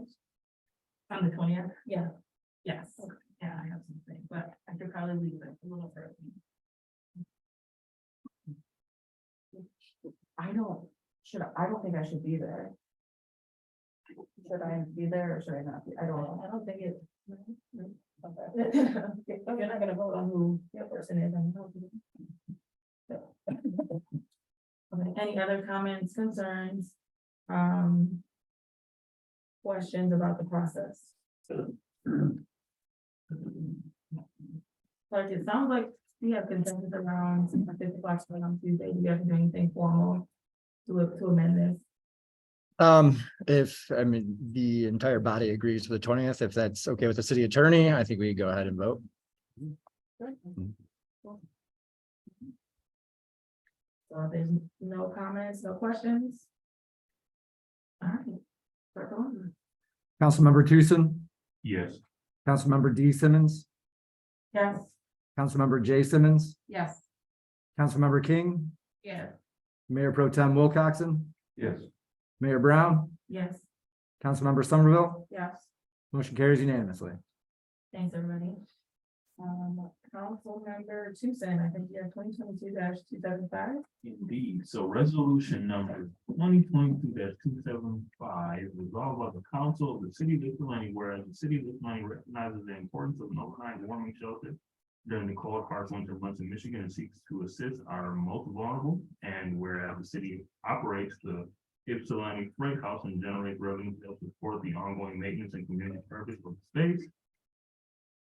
on the 20th, yeah, yes, yeah, I have something, but I could probably leave it a little early. I don't think I should be there. Should I be there or should I not be? I don't know. I don't think it. If you're not gonna vote on who your person is. then no. Okay, any other comments, concerns? Questions about the process? Like, it sounds like we have consensus around 6:50 on Tuesday. Do you have to do anything formal to amend this? If, I mean, the entire body agrees for the 20th, if that's okay with the city attorney, I think we go ahead and vote. So if there's no comments, no questions? All right. Start going. Councilmember Tucson, Yes. Councilmember D Simmons, Yes. Councilmember J Simmons, Yes. Councilmember King, Yeah. Mayor Pro Tem Wilcoxen, Yes. Mayor Brown, Yes. Councilmember Somerville, Yes. motion carries unanimously. Thanks, everybody. Council member Tucson, I think you have 2022-275. Indeed, so resolution number 2022-275 resolved by the council of the city of Ypsilanti, whereas the city of Ypsilanti recognizes the importance of an overnight warming shelter during the cold, harsh winter months in Michigan and seeks to assist our most vulnerable, and whereas the city operates the Ypsilanti Freight House and generates revenue to support the ongoing maintenance and community purpose of the space.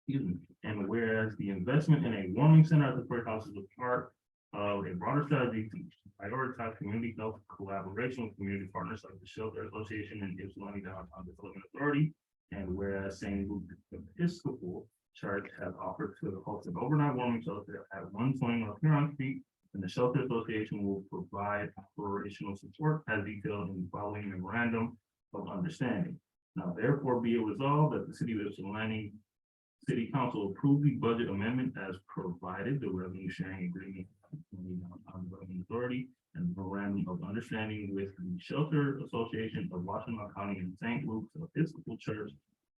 Excuse me. And whereas the investment in a warming center at the Freight House is a part of a broader strategy to prioritize community health collaboration with community partners like the Shelter Association and Ypsilanti Downtown Development Authority. And whereas St. Luke Episcopal Church has offered to host an overnight warming shelter at 120 North Huron Street, and the Shelter Association will provide operational support as detailed in the following memorandum of understanding. Now therefore be it resolved that the city of Ypsilanti City Council approve the budget amendment as provided, the revenue sharing agreement between the Development Authority and the memorandum of understanding with the Shelter Association of Washington County and St. Luke's Episcopal Church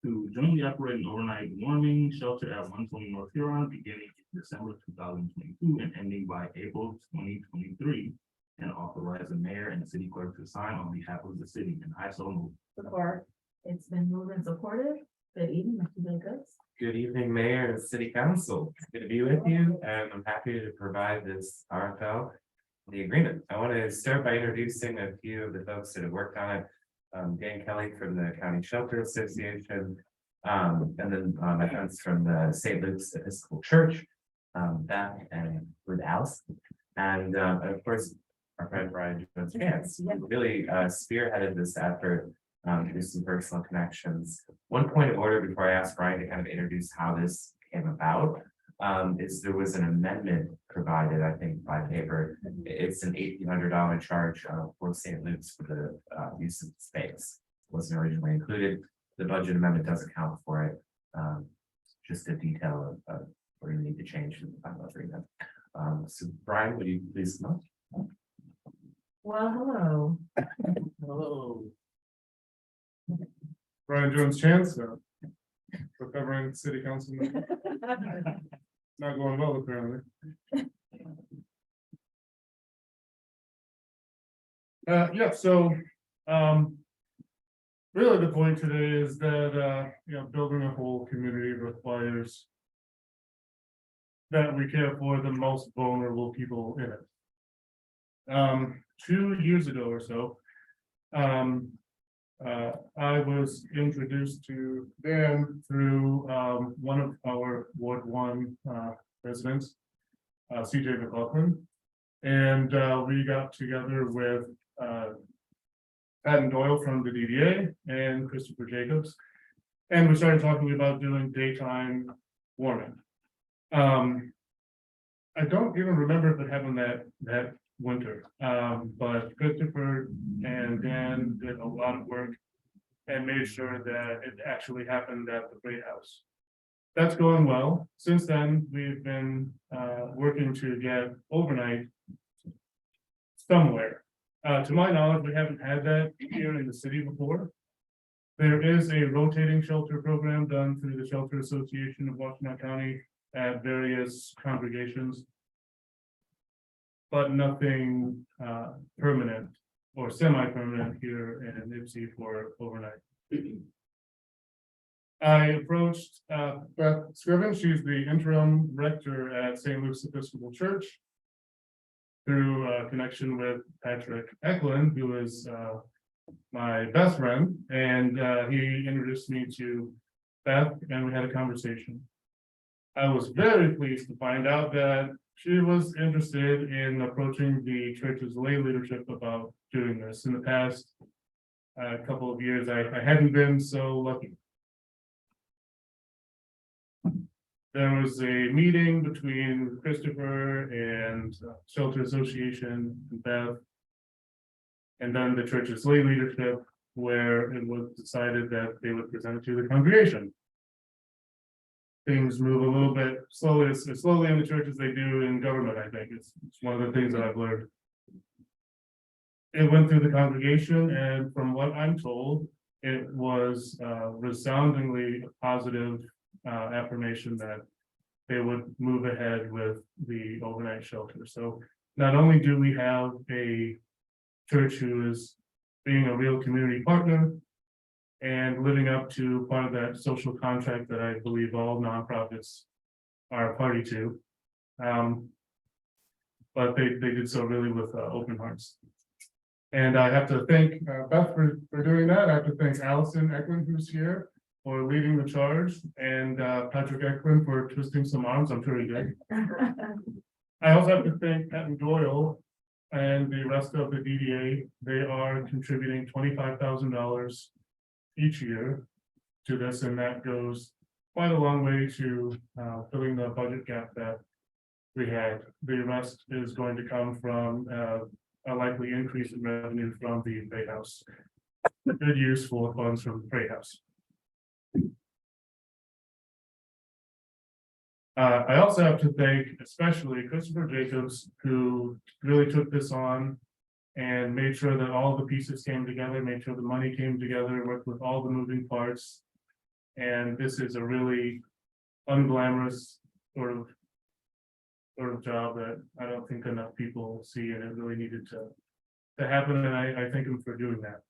to jointly operate an overnight warming shelter at 120 North Huron beginning in December 2022 and ending by April 2023, and authorize the mayor and the city clerk to sign on behalf of the city. And I so move. Support. It's been moved and supported. Good evening, Mr. Jacobs. Good evening, Mayor and City Council. It's good to be with you, and I'm happy to provide this RFL, the agreement. I want to start by introducing a few of the folks that have worked on it. Dan Kelly from the County Shelter Association, and then my friends from the St. Luke's Episcopal Church, Beth and with Alice, and of course, our friend Brian Jones Vance, really spearheaded this effort. Through some personal connections. One point of order before I ask Brian to kind of introduce how this came about, is there was an amendment provided, I think, by paper. It's an $1,800 charge for St. Luke's for the use of the space. Wasn't originally included. The budget amendment does account for it. Just a detail of where you need to change in the final agreement. So Brian, would you please come up? Well, hello. Hello. Brian Jones Chance, recovering city councilman. Not going well, apparently. Yeah, so, really the point today is that, building a whole community requires that we care for the most vulnerable people in it. 2 years ago or so, I was introduced to them through, one of our Ward 1, residents, CJ McLaughlin. And, we got together with, Patton Doyle from the DDA and Christopher Jacobs. And we started talking about doing daytime warming. I don't even remember if it happened that winter, but Christopher and Dan did a lot of work and made sure that it actually happened at the Great House. That's going well. Since then, we've been working to get overnight somewhere. To my knowledge, we haven't had that here in the city before. There is a rotating shelter program done through the Shelter Association of Washington County at various congregations. But nothing permanent or semi-permanent here in Nipsey for overnight. I approached Beth Scriven, she's the interim rector at St. Luke's Episcopal Church. Through a connection with Patrick Eklund, who is my best friend, and he introduced me to Beth, and we had a conversation. I was very pleased to find out that she was interested in approaching the church's lay leadership about doing this. In the past couple of years, I hadn't been so lucky. There was a meeting between Christopher and Shelter Association and Beth. And then the church's lay leadership, where it was decided that they would present it to the congregation. Things move a little bit slowly, as slowly in the church as they do in government, I think. It's one of the things that I've learned. It went through the congregation, and from what I'm told, it was resoundingly positive affirmation that they would move ahead with the overnight shelter. So not only do we have a church who is being a real community partner and living up to part of that social contract that I believe all nonprofits are a party to. But they did so really with open hearts. And I have to thank Beth for doing that. I have to thank Allison Eklund, who's here, for leading the charge, and Patrick Eklund for twisting some arms. I'm sure he did. I also have to thank Patton Doyle and the rest of the DDA. They are contributing $25,000 each year to this, and that goes quite a long way to filling the budget gap that we had. The rest is going to come from a likely increase in revenue from the Great House. Good use for funds from the Great House. I also have to thank especially Christopher Jacobs, who really took this on and made sure that all the pieces came together, made sure the money came together, worked with all the moving parts. And this is a really unglamorous sort of job that I don't think enough people see, and it really needed to happen, and I thank him for doing that.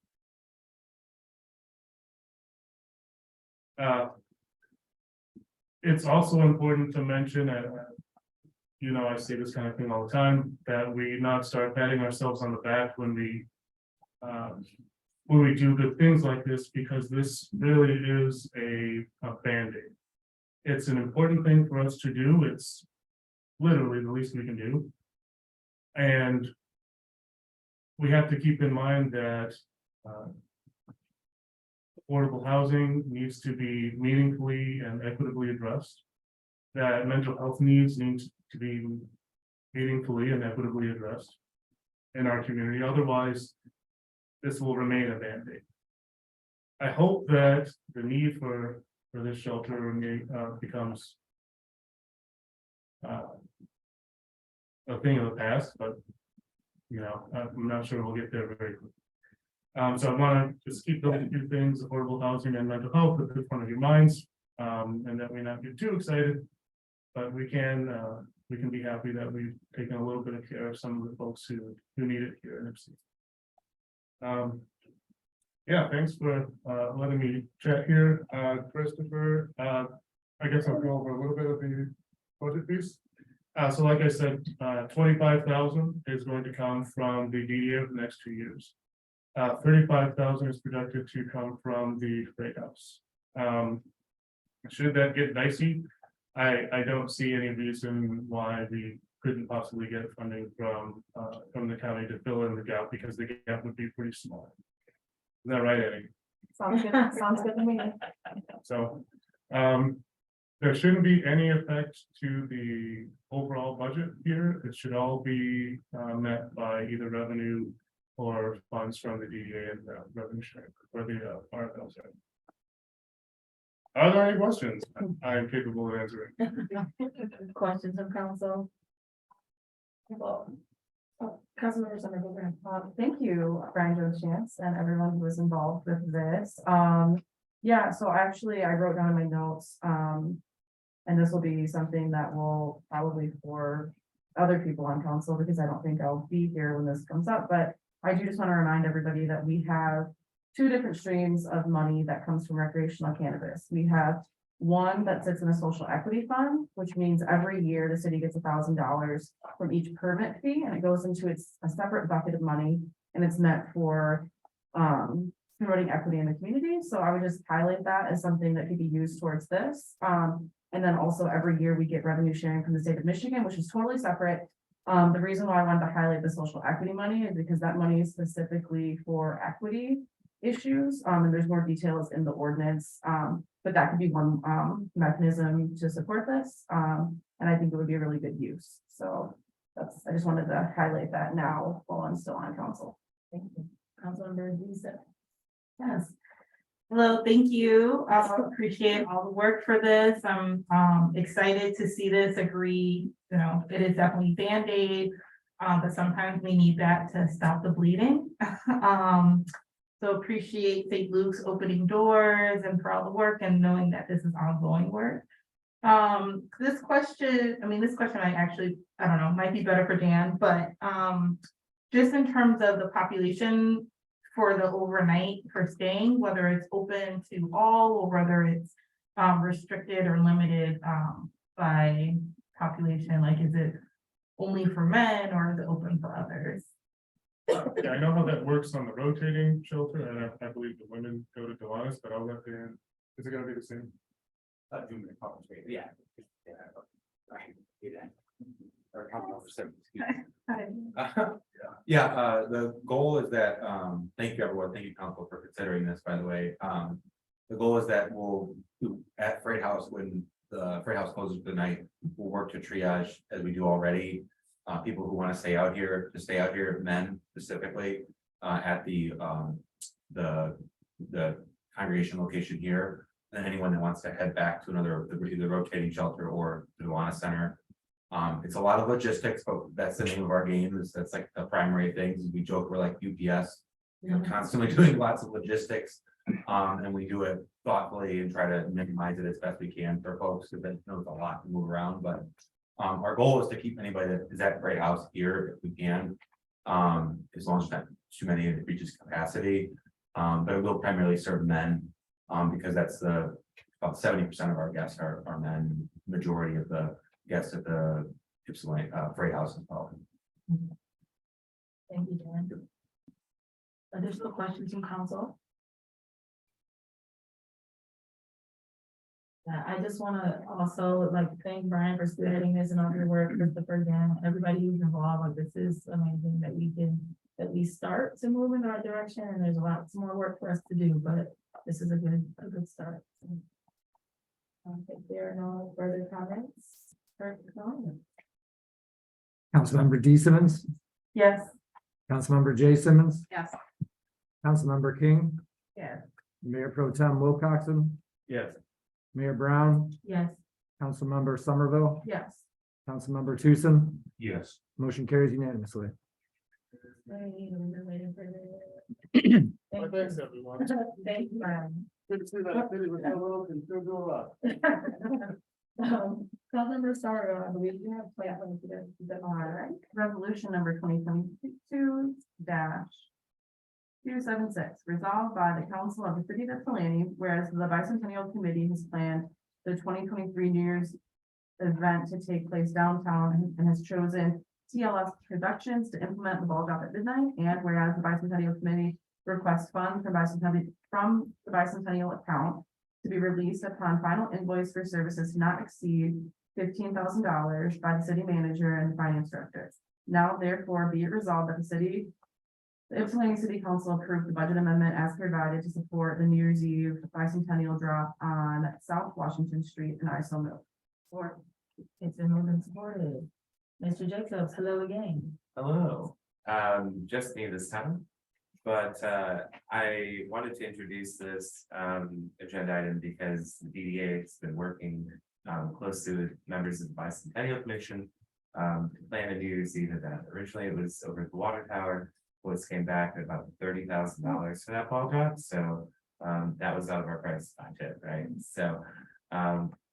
It's also important to mention, you know, I say this kind of thing all the time, that we not start patting ourselves on the back when we do good things like this, because this really is a Band-Aid. It's an important thing for us to do. It's literally the least we can do. And we have to keep in mind that affordable housing needs to be meaningfully and equitably addressed. That mental health needs need to be meaningfully and equitably addressed in our community. Otherwise, this will remain a Band-Aid. I hope that the need for this shelter becomes a thing of the past, but you know, I'm not sure we'll get there very quickly. So I want to just keep those two things, affordable housing and mental health, at the front of your minds, and that we not get too excited, but we can be happy that we've taken a little bit of care of some of the folks who need it here in Nipsey. Yeah, thanks for letting me chat here, Christopher. I guess I'll go over a little bit of the budget piece. So like I said, 25,000 is going to come from the DDA for the next 2 years. 35,000 is projected to come from the Freight House. Should that get dicey, I don't see any reason why we couldn't possibly get funding from the county to fill in the gap, because the gap would be pretty small. Is that right, Eddie? Sounds good, sounds good to me. So, there shouldn't be any effect to the overall budget here. It should all be met by either revenue or funds from the DDA and revenue sharing or the RFL side. Are there any questions? I am capable of answering. Questions from council? Well, Councilmember Summerville, Thank you, Brian Jones Chance, and everyone who was involved with this. Yeah, so actually I wrote down in my notes, and this will be something that will probably for other people on council, because I don't think I'll be here when this comes up, but I do just want to remind everybody that we have 2 different streams of money that comes from recreational cannabis. We have one that sits in a social equity fund, which means every year the city gets $1,000 from each permit fee, and it goes into a separate bucket of money, and it's meant for promoting equity in the community. So I would just highlight that as something that could be used towards this. And then also every year we get revenue sharing from the state of Michigan, which is totally separate. The reason why I wanted to highlight the social equity money is because that money is specifically for equity issues, and there's more details in the ordinance. But that could be one mechanism to support this. And I think it would be a really good use. So I just wanted to highlight that now while I'm still on council. thank you. Councilmember Lisa. Yes. Hello, thank you. I appreciate all the work for this. I'm excited to see this agree. You know, it is definitely Band-Aid, but sometimes we need that to stop the bleeding. So appreciate St. Luke's opening doors and for all the work and knowing that this is ongoing work. This question I don't know, might be better for Dan, but just in terms of the population for the overnight for staying, whether it's open to all or whether it's restricted or limited by population, like is it only for men or is it open for others? Yeah, I know how that works on the rotating shelter, and I believe the women go to Delaware, but I'll let Dan, is it gonna be the same? Yeah. Or Councilmember Simmons, excuse me. Yeah, the goal is that, thank you, everyone, thank you, council, for considering this, by the way. The goal is that we'll, at Freight House, when the Freight House closes for the night, we'll work to triage, as we do already, people who want to stay out here, men specifically, at the congregation location here. And anyone that wants to head back to another, either rotating shelter or the Nuanez Center. It's a lot of logistics, but that's the name of our game. That's like the primary things. We joke we're like UPS, constantly doing lots of logistics. And we do it thoughtfully and try to minimize it as best we can for folks, because it's a lot to move around. But our goal is to keep anybody that is at Freight House here if we can, as long as not too many it reaches capacity. But it will primarily serve men, because that's about 70% of our guests are men. Majority of the guests at the Ypsilanti Freight House as well. Thank you, Dan. Additional questions from council? I just want to also thank Brian for spearheading this and all your work, Christopher, Dan, everybody who's involved. Like, this is amazing that we can at least start to move in the right direction, and there's lots more work for us to do, but this is a good start. If there are no further comments. Councilmember D Simmons, Yes. Councilmember J Simmons, Yes. Councilmember King, Yes. Mayor Pro Tem Wilcoxen, Yes. Mayor Brown, Yes. Councilmember Somerville, Yes. Councilmember Tucson, Yes. motion carries unanimously. Thank Thanks, everyone. you, Brian. Good to see that city was so low and still go up. Councilmember Sardo, I believe you have plans for this. Is that all right? Resolution number 2022-276, resolved by the council of the city of Ypsilanti, whereas the bicentennial committee has planned the 2023 New Year's event to take place downtown and has chosen TLS Productions to implement the ball drop at midnight. And whereas the Bicentennial Committee requests funds from the Bicentennial account to be released upon final invoice for services not exceed $15,000 by the city manager and the finance director. Now therefore be it resolved that the Ypsilanti City Council approved the budget amendment as provided to support the New Year's Eve bicentennial drop on South Washington Street, and I so move. Or it's been moved and supported. Mr. Jacobs, hello again. Hello, just me this time. But I wanted to introduce this agenda item because the DDA has been working closely with members of the Bicentennial Commission to plan a New Year's Eve event. Originally, it was over at the water tower. What's came back at about $30,000 for that ball drop, so that was out of our price budget, right? So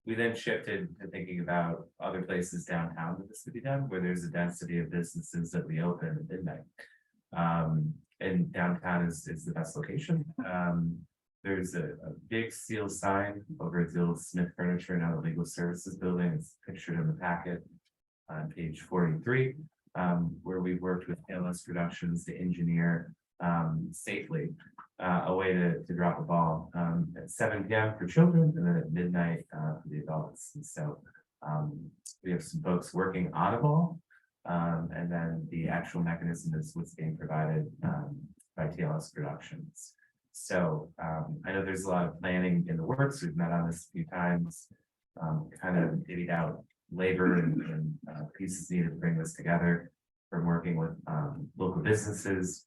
we then shifted to thinking about other places downtown that this could be done, where there's a density of businesses that we open at midnight. And downtown is the best location. There's a big steel sign over at the old Smith Furniture and the Legal Services Building. It's pictured in the packet on page 43. Where we've worked with TLS Productions to engineer safely a way to drop a ball at 7 p.m. for children and then at midnight for the adults. And so we have some folks working on a ball, and then the actual mechanism is what's being provided by TLS Productions. So I know there's a lot of planning in the works. We've met on this a few times, kind of divvied out labor and pieces needed to bring this together, from working with local businesses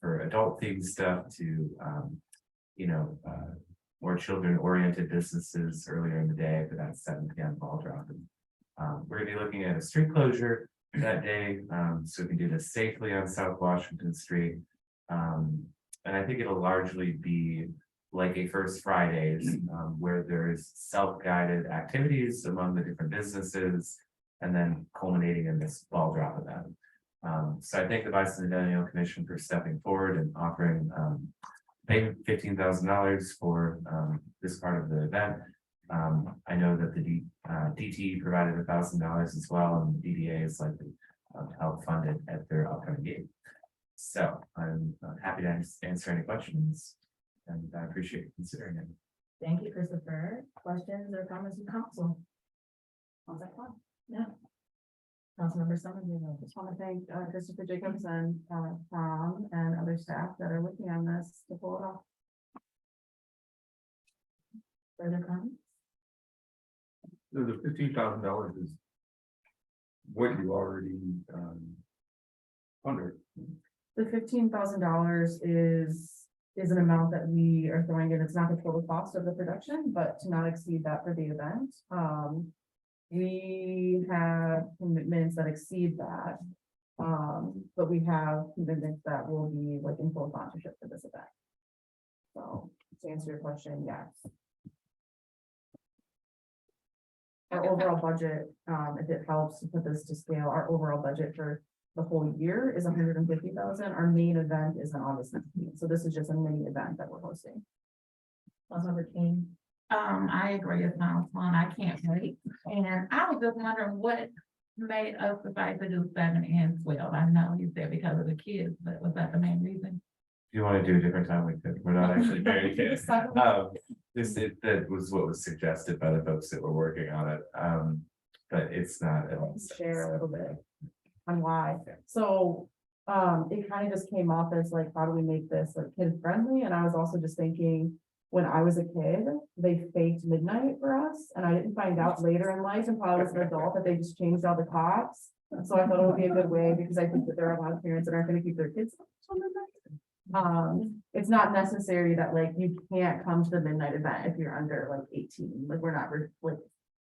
for adult themed stuff to more children oriented businesses earlier in the day for that 7 p.m. ball drop. And we're gonna be looking at a street closure that day, so we can do this safely on South Washington Street. And I think it'll largely be like a First Fridays, where there's self-guided activities among the different businesses, and then culminating in this ball drop event. So I thank the Bicentennial Commission for stepping forward and offering paying $15,000 for this part of the event. I know that the DT provided $1,000 as well, and the DDA is likely to help fund it at their upcoming meeting. So I'm happy to answer any questions, and I appreciate you considering it. Thank you, Christopher. Questions or comments from council? How's that fun? Yeah. Councilmember Somerville. Just want to thank Christopher Jacobs and Tom and other staff that are working on this to pull it off. Further comments? So the $15,000 is what you already funded. The $15,000 is an amount that we are throwing in. It's not the total cost of the production, but to not exceed that for the event. We have commitments that exceed that. But we have commitments that will be like in full sponsorship for this event. So to answer your question, yes. Our overall budget, if it helps to put this to scale, our overall budget for the whole year is $150,000. Our main event is on August 19th. So this is just a mini event that we're hosting. Councilmember King. I agree with Councilman. I can't wait. And I was just wondering what made us decide to do 7 and 12. I know you said because of the kids, but was that the main reason? If you want to do a different time, we could. We're not actually very kids. That was what was suggested by the folks that were working on it. But it's not. Share a little bit on why. So it kind of just came off as like, how do we make this like kid friendly? And I was also just thinking, when I was a kid, they faked midnight for us, and I didn't find out later in life until I was an adult that they just changed all the clocks. So I thought it would be a good way, because I think that there are a lot of parents that aren't gonna keep their kids up till midnight. It's not necessary that like you can't come to the midnight event if you're under like 18. Like we're not like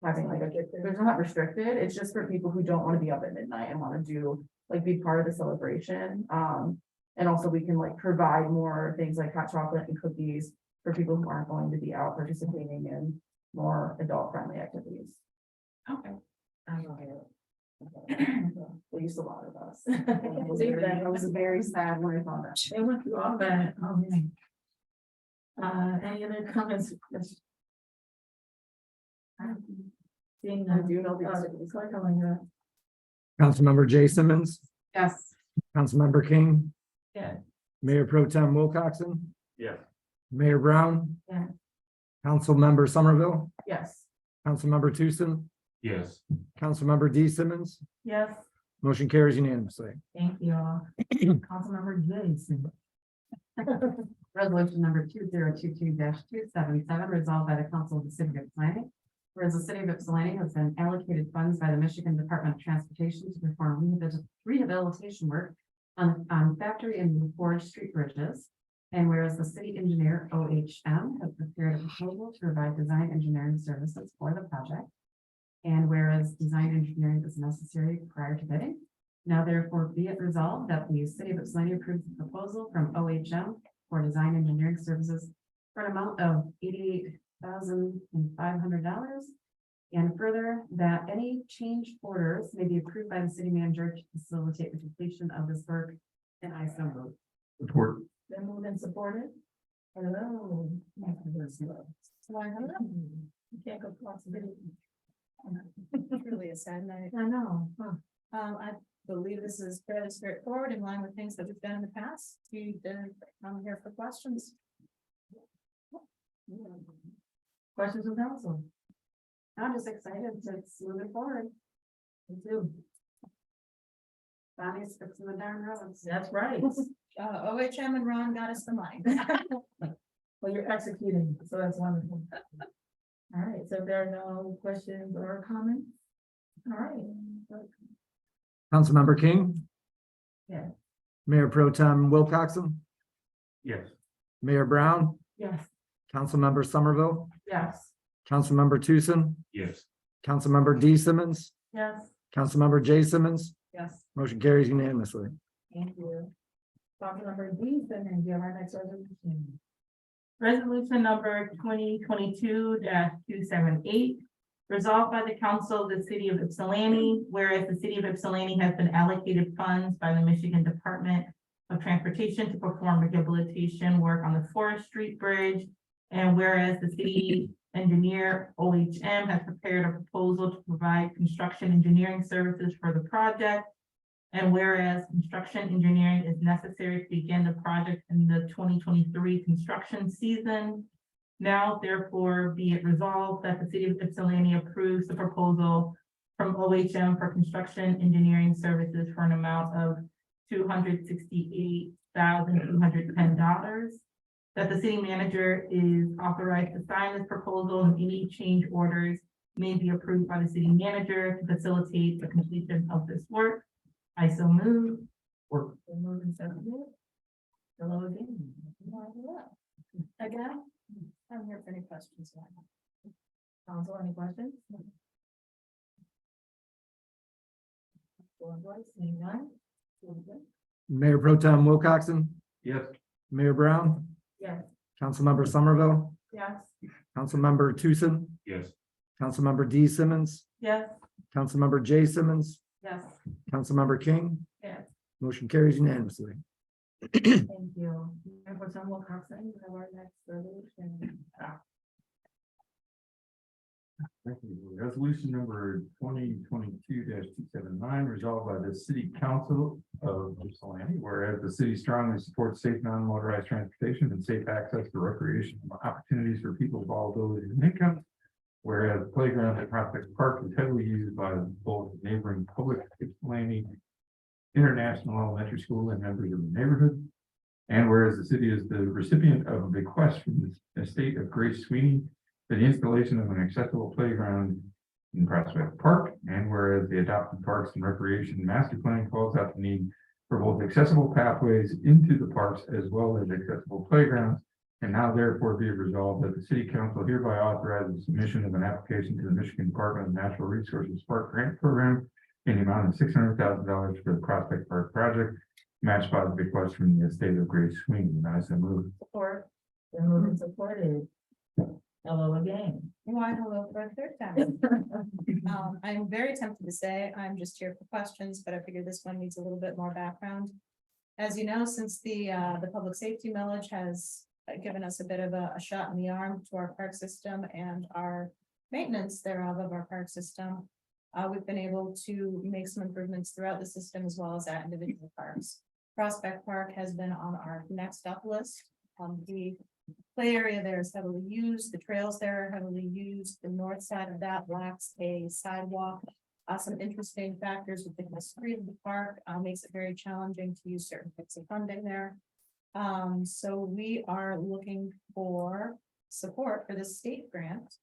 having like there's not restricted. It's just for people who don't want to be up at midnight and want to do like be part of the celebration. And also we can like provide more things like hot chocolate and cookies for people who aren't going to be out participating in more adult friendly activities. Okay. I love it. They used a lot of us. I was very sad when I found out. They went through all that. Okay. Any other comments? Seeing I none. do know the Clerk, how many, Councilmember Jay Simmons, Yes. Councilmember King, Yeah. Mayor Pro Tem Wilcoxen, Yes. Mayor Brown. Yeah. Councilmember Somerville, Yes. Councilmember Tucson, Yes. Councilmember D Simmons, Yes, motion carries unanimously. thank you all. Councilmember Jason. Resolution number 2022-277, resolved by the Council of the City of Ypsilanti. Whereas the City of Ypsilanti has been allocated funds by the Michigan Department of Transportation to perform rehabilitation work on Factory and Forge Street bridges. And whereas the city engineer OHM has prepared a proposal to provide design engineering services for the project. And whereas design engineering is necessary prior to bidding. Now therefore be it resolved that the City of Ypsilanti approves the proposal from OHM for design engineering services for an amount of $88,500. And further, that any change orders may be approved by the city manager to facilitate the completion of this work. And I so move. Support. Been moved and supported. Hello. Why, hello. You can't go across the video. Truly a sad night. I know. Huh. I believe this is fairly straightforward in line with things that we've done in the past. I'm here for questions. Questions from council? I'm just excited to move it forward. Me too. Bonnie's fixing the darn roads. That's right. OHM and Ron got us the money. Well, you're executing, so that's wonderful. All right, so if there are no questions or comments. All right. Councilmember King. Yeah. Mayor Pro Tem Wilcoxen, Yes. Mayor Brown, Yes. Councilmember Somerville, Yes. Councilmember Tucson, Yes. Councilmember D Simmons, Yes. Councilmember J Simmons, Yes. motion carries unanimously. Thank you. Councilmember D, and you have our next resolution. Resolution number 2022-278. Resolved by the Council of the City of Ypsilanti, whereas the City of Ypsilanti has been allocated funds by the Michigan Department of Transportation to perform rehabilitation work on the Forest Street Bridge. And whereas the city engineer OHM has prepared a proposal to provide construction engineering services for the project. And whereas construction engineering is necessary to begin the project in the 2023 construction season. Now therefore be it resolved that the City of Ypsilanti approves the proposal from OHM for construction engineering services for an amount of $268,210. That the city manager is authorized to sign this proposal and any change orders may be approved by the city manager to facilitate the completion of this work. I so move. Or So moved and seconded. Hello again. Again, I'm here for any questions. Council, any questions? Seeing none? Mayor Pro Tem Wilcoxen, yes. Mayor Brown, Yes. Councilmember Somerville, Yes. Councilmember Tucson, Yes. Councilmember D Simmons, Yes. Councilmember J Simmons, Yes. Councilmember King, Yes. motion carries unanimously. Thank you. And for some will consent, we have our next resolution. Thank you. Resolution number 2022-279, resolved by the City Council of Ypsilanti, whereas the city strongly supports safe non-motorized transportation and safe access to recreational opportunities for people of all abilities and income. Whereas the playground at Prospect Park is heavily used by both neighboring public Ypsilanti International Elementary School and members of the neighborhood. And whereas the city is the recipient of a bequest from the estate of Grace Sweeney for the installation of an accessible playground in Prospect Park, and whereas the adopted Parks and Recreation Master Plan calls out the need for both accessible pathways into the parks as well as accessible playgrounds. And now therefore be it resolved that the City Council hereby authorizes submission of an application to the Michigan Department of Natural Resources Park Grant Program in the amount of $600,000 for the Prospect Park project, matched by the bequest from the estate of Grace Sweeney. And I so move. Support. Been moved and supported. Hello again. Why hello for a third time? I'm very tempted to say I'm just here for questions, but I figured this one needs a little bit more background. As you know, since the public safety millage has given us a bit of a shot in the arm to our park system and our maintenance thereof of our park system. We've been able to make some improvements throughout the system as well as at individual parks. Prospect Park has been on our next up list. The play area there is heavily used, the trails there are heavily used, the north side of that lacks a sidewalk. Some interesting factors with the history of the park, makes it very challenging to use certain types of funding there. So we are looking for support for this state grant,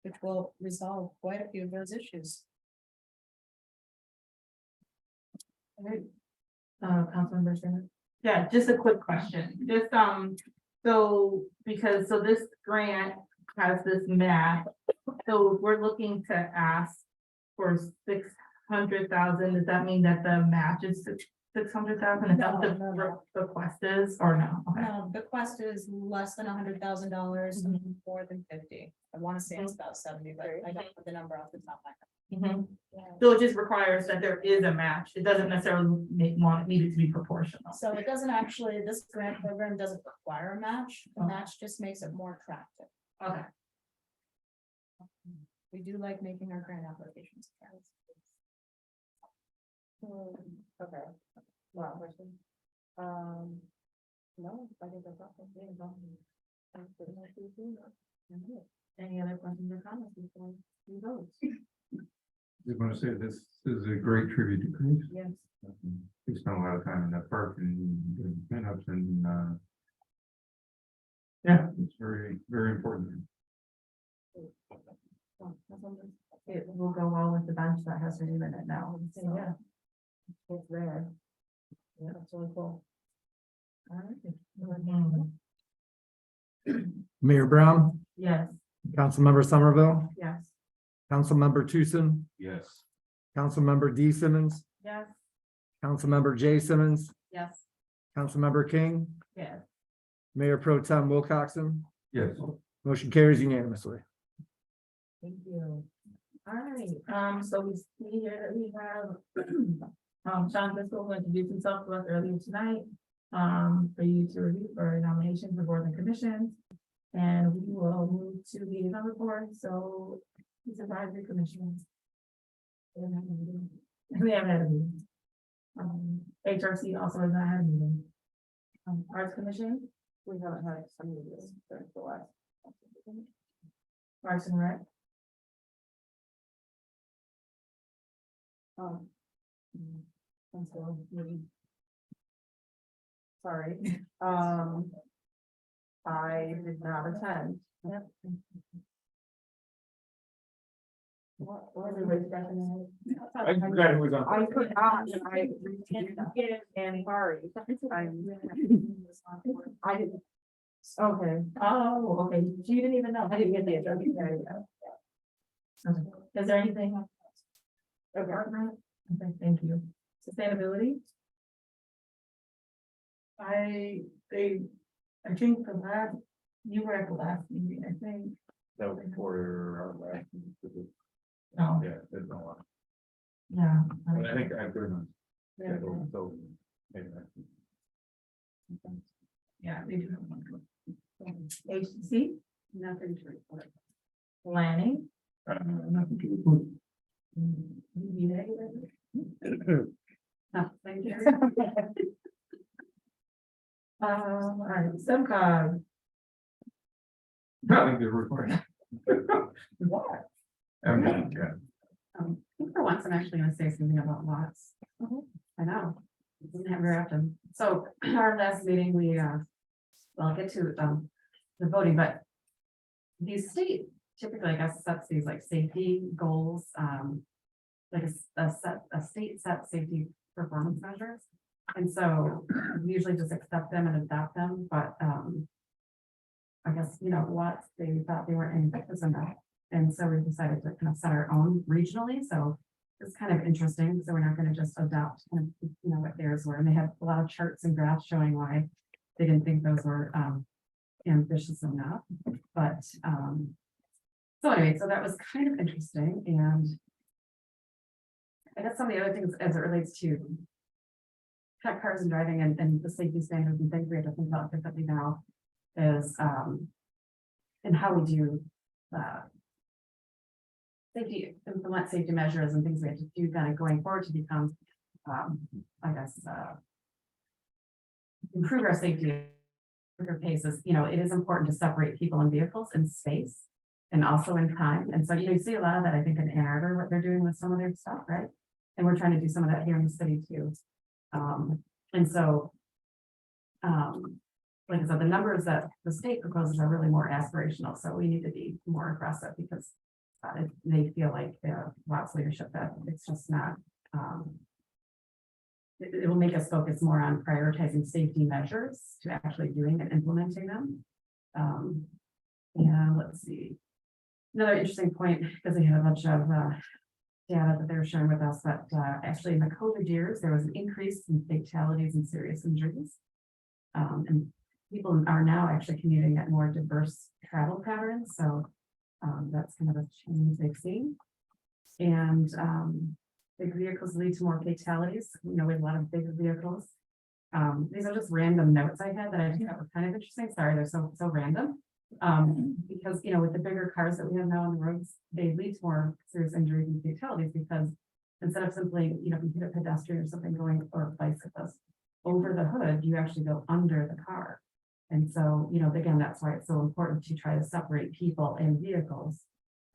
which will resolve quite a few of those issues. Councilmember Shannon? Yeah, just a quick question, just, so, so this grant has this map. So if we're looking to ask for 600,000, does that mean that the match is 600,000? Is that what No. the request is, or no? Okay. No, the bequest is less than $100,000, more than 50. I want to say it's about 70, but I don't have the number off the top of my head. So it just requires that there is a match, it doesn't necessarily need it to be proportional. So it doesn't actually, this grant program doesn't require a match, the match just makes it more attractive. Okay. We do like making our grant applications. Okay. Wow. No, I think that's all. Any other questions or comments before we vote? Just want to say this is a great tribute to Chris. Yes. We spent a lot of time in the park and doing pinups and, yeah, it's very, very important. It will go well with the bench that has her name in it now. So, yeah. It's there. Yeah, that's really cool. All right. Mayor Brown, Yes, Councilmember Somerville, yes, Councilmember Tucson, Yes. Councilmember D Simmons, yes, Councilmember J Simmons, Yes. Councilmember King, yes. Mayor Pro Tem Wilcoxen. Yes. Motion carries unanimously. Thank you. All right, so we see here that we have, Sean Driscoll introduced himself to us earlier tonight. For you to review for nomination for boards and commissions. And we will move to the other report, so it's advisory commissions. We haven't had a meeting. HRC also has not had a meeting. Arts Commission, we haven't had some meetings during the last. Parks and Rec. I'm still moving. Sorry, I did not attend. Yep. What was the race definition? I forgot who was on. I could not, and I get and sorry. I didn't. Okay, oh, okay, you didn't even know, I didn't get the agenda. There you go. Okay. Is there anything? Okay, okay, thank you. Sustainability? I think the last, you were at the last meeting, I think. That was for our last. Oh, Yeah, there's no one. yeah. But I think I'm good on. Yeah. So. maybe Yeah, they do have one. HCC, Nothing to report. planning. Nothing to report. No, thank you. All right, SEMCOG. Nothing to report. What? Yeah. I think for once, I'm actually gonna say something about lots. I know, it doesn't happen very often. So our last meeting, we, well, I'll get to, the voting, but the state typically, I guess, sets these like safety goals, like a state set safety performance measures. And so we usually just accept them and adopt them, but, I guess, Watts, they thought they weren't any fitness enough. And so we decided to kind of set our own regionally, so it's kind of interesting, so we're not gonna just adopt, kind of, what theirs were, and they had a lot of charts and graphs showing why they didn't think those were, ambitious enough, but, so anyway, so that was kind of interesting, and I guess some of the other things as it relates to tech cars and driving and the safety standards and things we have to think about differently now is, and how we do implement safety measures and things we have to do kind of going forward to become, I guess, improve our safety. Quicker paces, you know, it is important to separate people and vehicles in space and also in time. And so you see a lot of that, I think, in Ann Arbor, what they're doing with some of their stuff, right? And we're trying to do some of that here in the city too. And so, like I said, the numbers that the state proposes are really more aspirational, so we need to be more aggressive because they feel like Watt's leadership that it's just not, it will make us focus more on prioritizing safety measures to actually doing and implementing them. Yeah, let's see. Another interesting point, because we had a bunch of data that they were sharing with us, that actually in the COVID years, there was an increase in fatalities and serious injuries. And people are now actually commuting at more diverse travel patterns, so that's kind of a change they've seen. And big vehicles lead to more fatalities. You know, we have a lot of big vehicles. These are just random notes I had that I think were kind of interesting. Sorry, they're so random. Because, you know, with the bigger cars that we have now on the roads, they lead to more serious injuries and fatalities because instead of simply, you know, if you hit a pedestrian or something going, or a bicyclist over the hood, you actually go under the car. And so, you know, again, that's why it's so important to try to separate people and vehicles,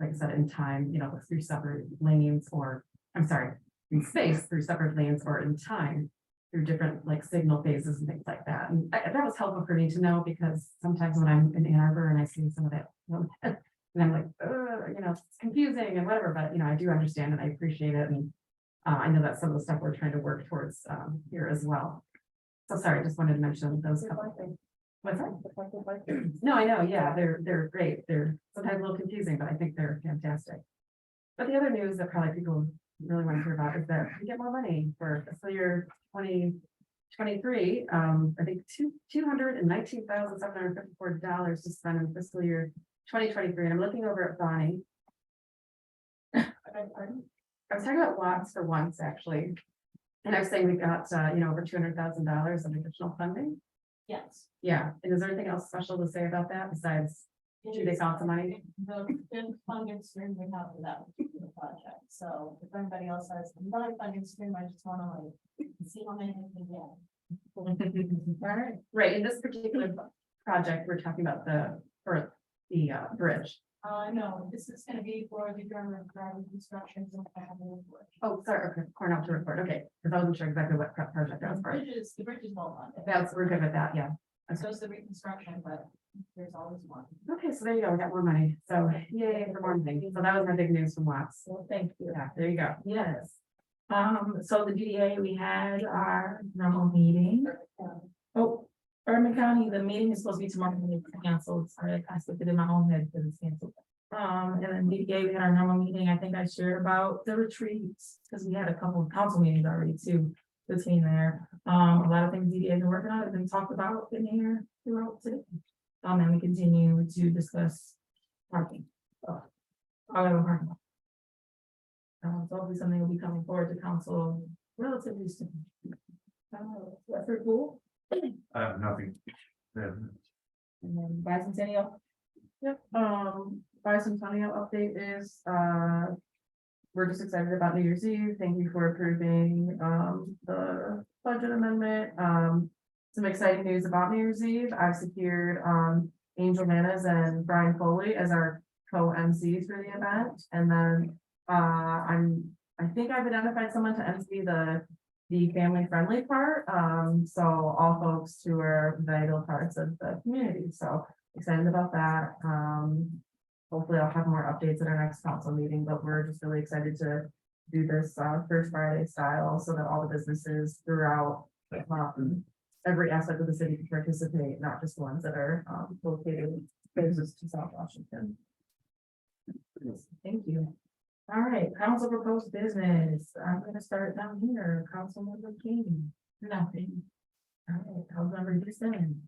like I said, in time, you know, through separate lanes, or I'm sorry, in space through separate lanes, or in time through different like signal phases and things like that. And that was helpful for me to know, because sometimes when I'm in Ann Arbor and I see some of that, and I'm like, you know, it's confusing and whatever, but you know, I do understand and I appreciate it. And I know that's some of the stuff we're trying to work towards here as well. So sorry, just wanted to mention those couple of things. What's that? No, I know, yeah, they're great. They're sometimes a little confusing, but I think they're fantastic. But the other news that probably people really want to hear about is that we get more money for fiscal year 2023. I think $219,754 to spend in fiscal year 2023. And I'm looking over at Bonnie. I was talking about Watts for once, actually. And I was saying we got, you know, over $200,000 of additional funding. Yes. Yeah. And is there anything else special to say about that besides they found some money? The funding stream we have for that particular project. So if anybody else has another funding stream, I just want to like see how many we can get. All right. Right. In this particular project, we're talking about the bridge. No, this is gonna be for the German driving constructions and. Oh, sorry. Okay. Cornell to report. Okay. Because I wasn't sure exactly what project that was for. The bridge is well funded. We're good with that. Yeah. So is the reconstruction, but there's always one. Okay, so there you go, we got more money, so yay for more money, so that was my big news from Watts. Well, thank you. Yeah, there you go. Yes. So the GDA, we had our normal meeting. Oh, Urban County, the meeting is supposed to be tomorrow, and it's canceled. Sorry, I slipped it in my own head because it's canceled. And then DDA, we had our normal meeting. I think I shared about the retreats, because we had a couple of council meetings already too, between there. A lot of things DDA has been working on have been talked about in here throughout today. And we continue to discuss parking. Parking. So hopefully something will be coming forward to council relatively soon. That's pretty cool. Nothing. Yeah. And then bicentennial. Yep, bicentennial update is, we're just excited about New Year's Eve. Thank you for approving, the budget amendment. Some exciting news about New Year's Eve. I've secured, Angel Manas and Brian Foley as our co-MCs for the event. And then, I think I've identified someone to MC the family friendly part. So all folks who are vital parts of the community. So excited about that. Hopefully I'll have more updates at our next council meeting, but we're just really excited to do this First Friday style so that all the businesses throughout every aspect of the city can participate, not just ones that are located closest to South Washington. Thank you. All right, council proposed business. I'm gonna start down here. Councilmember King. Nothing. All right, Councilmember Houston.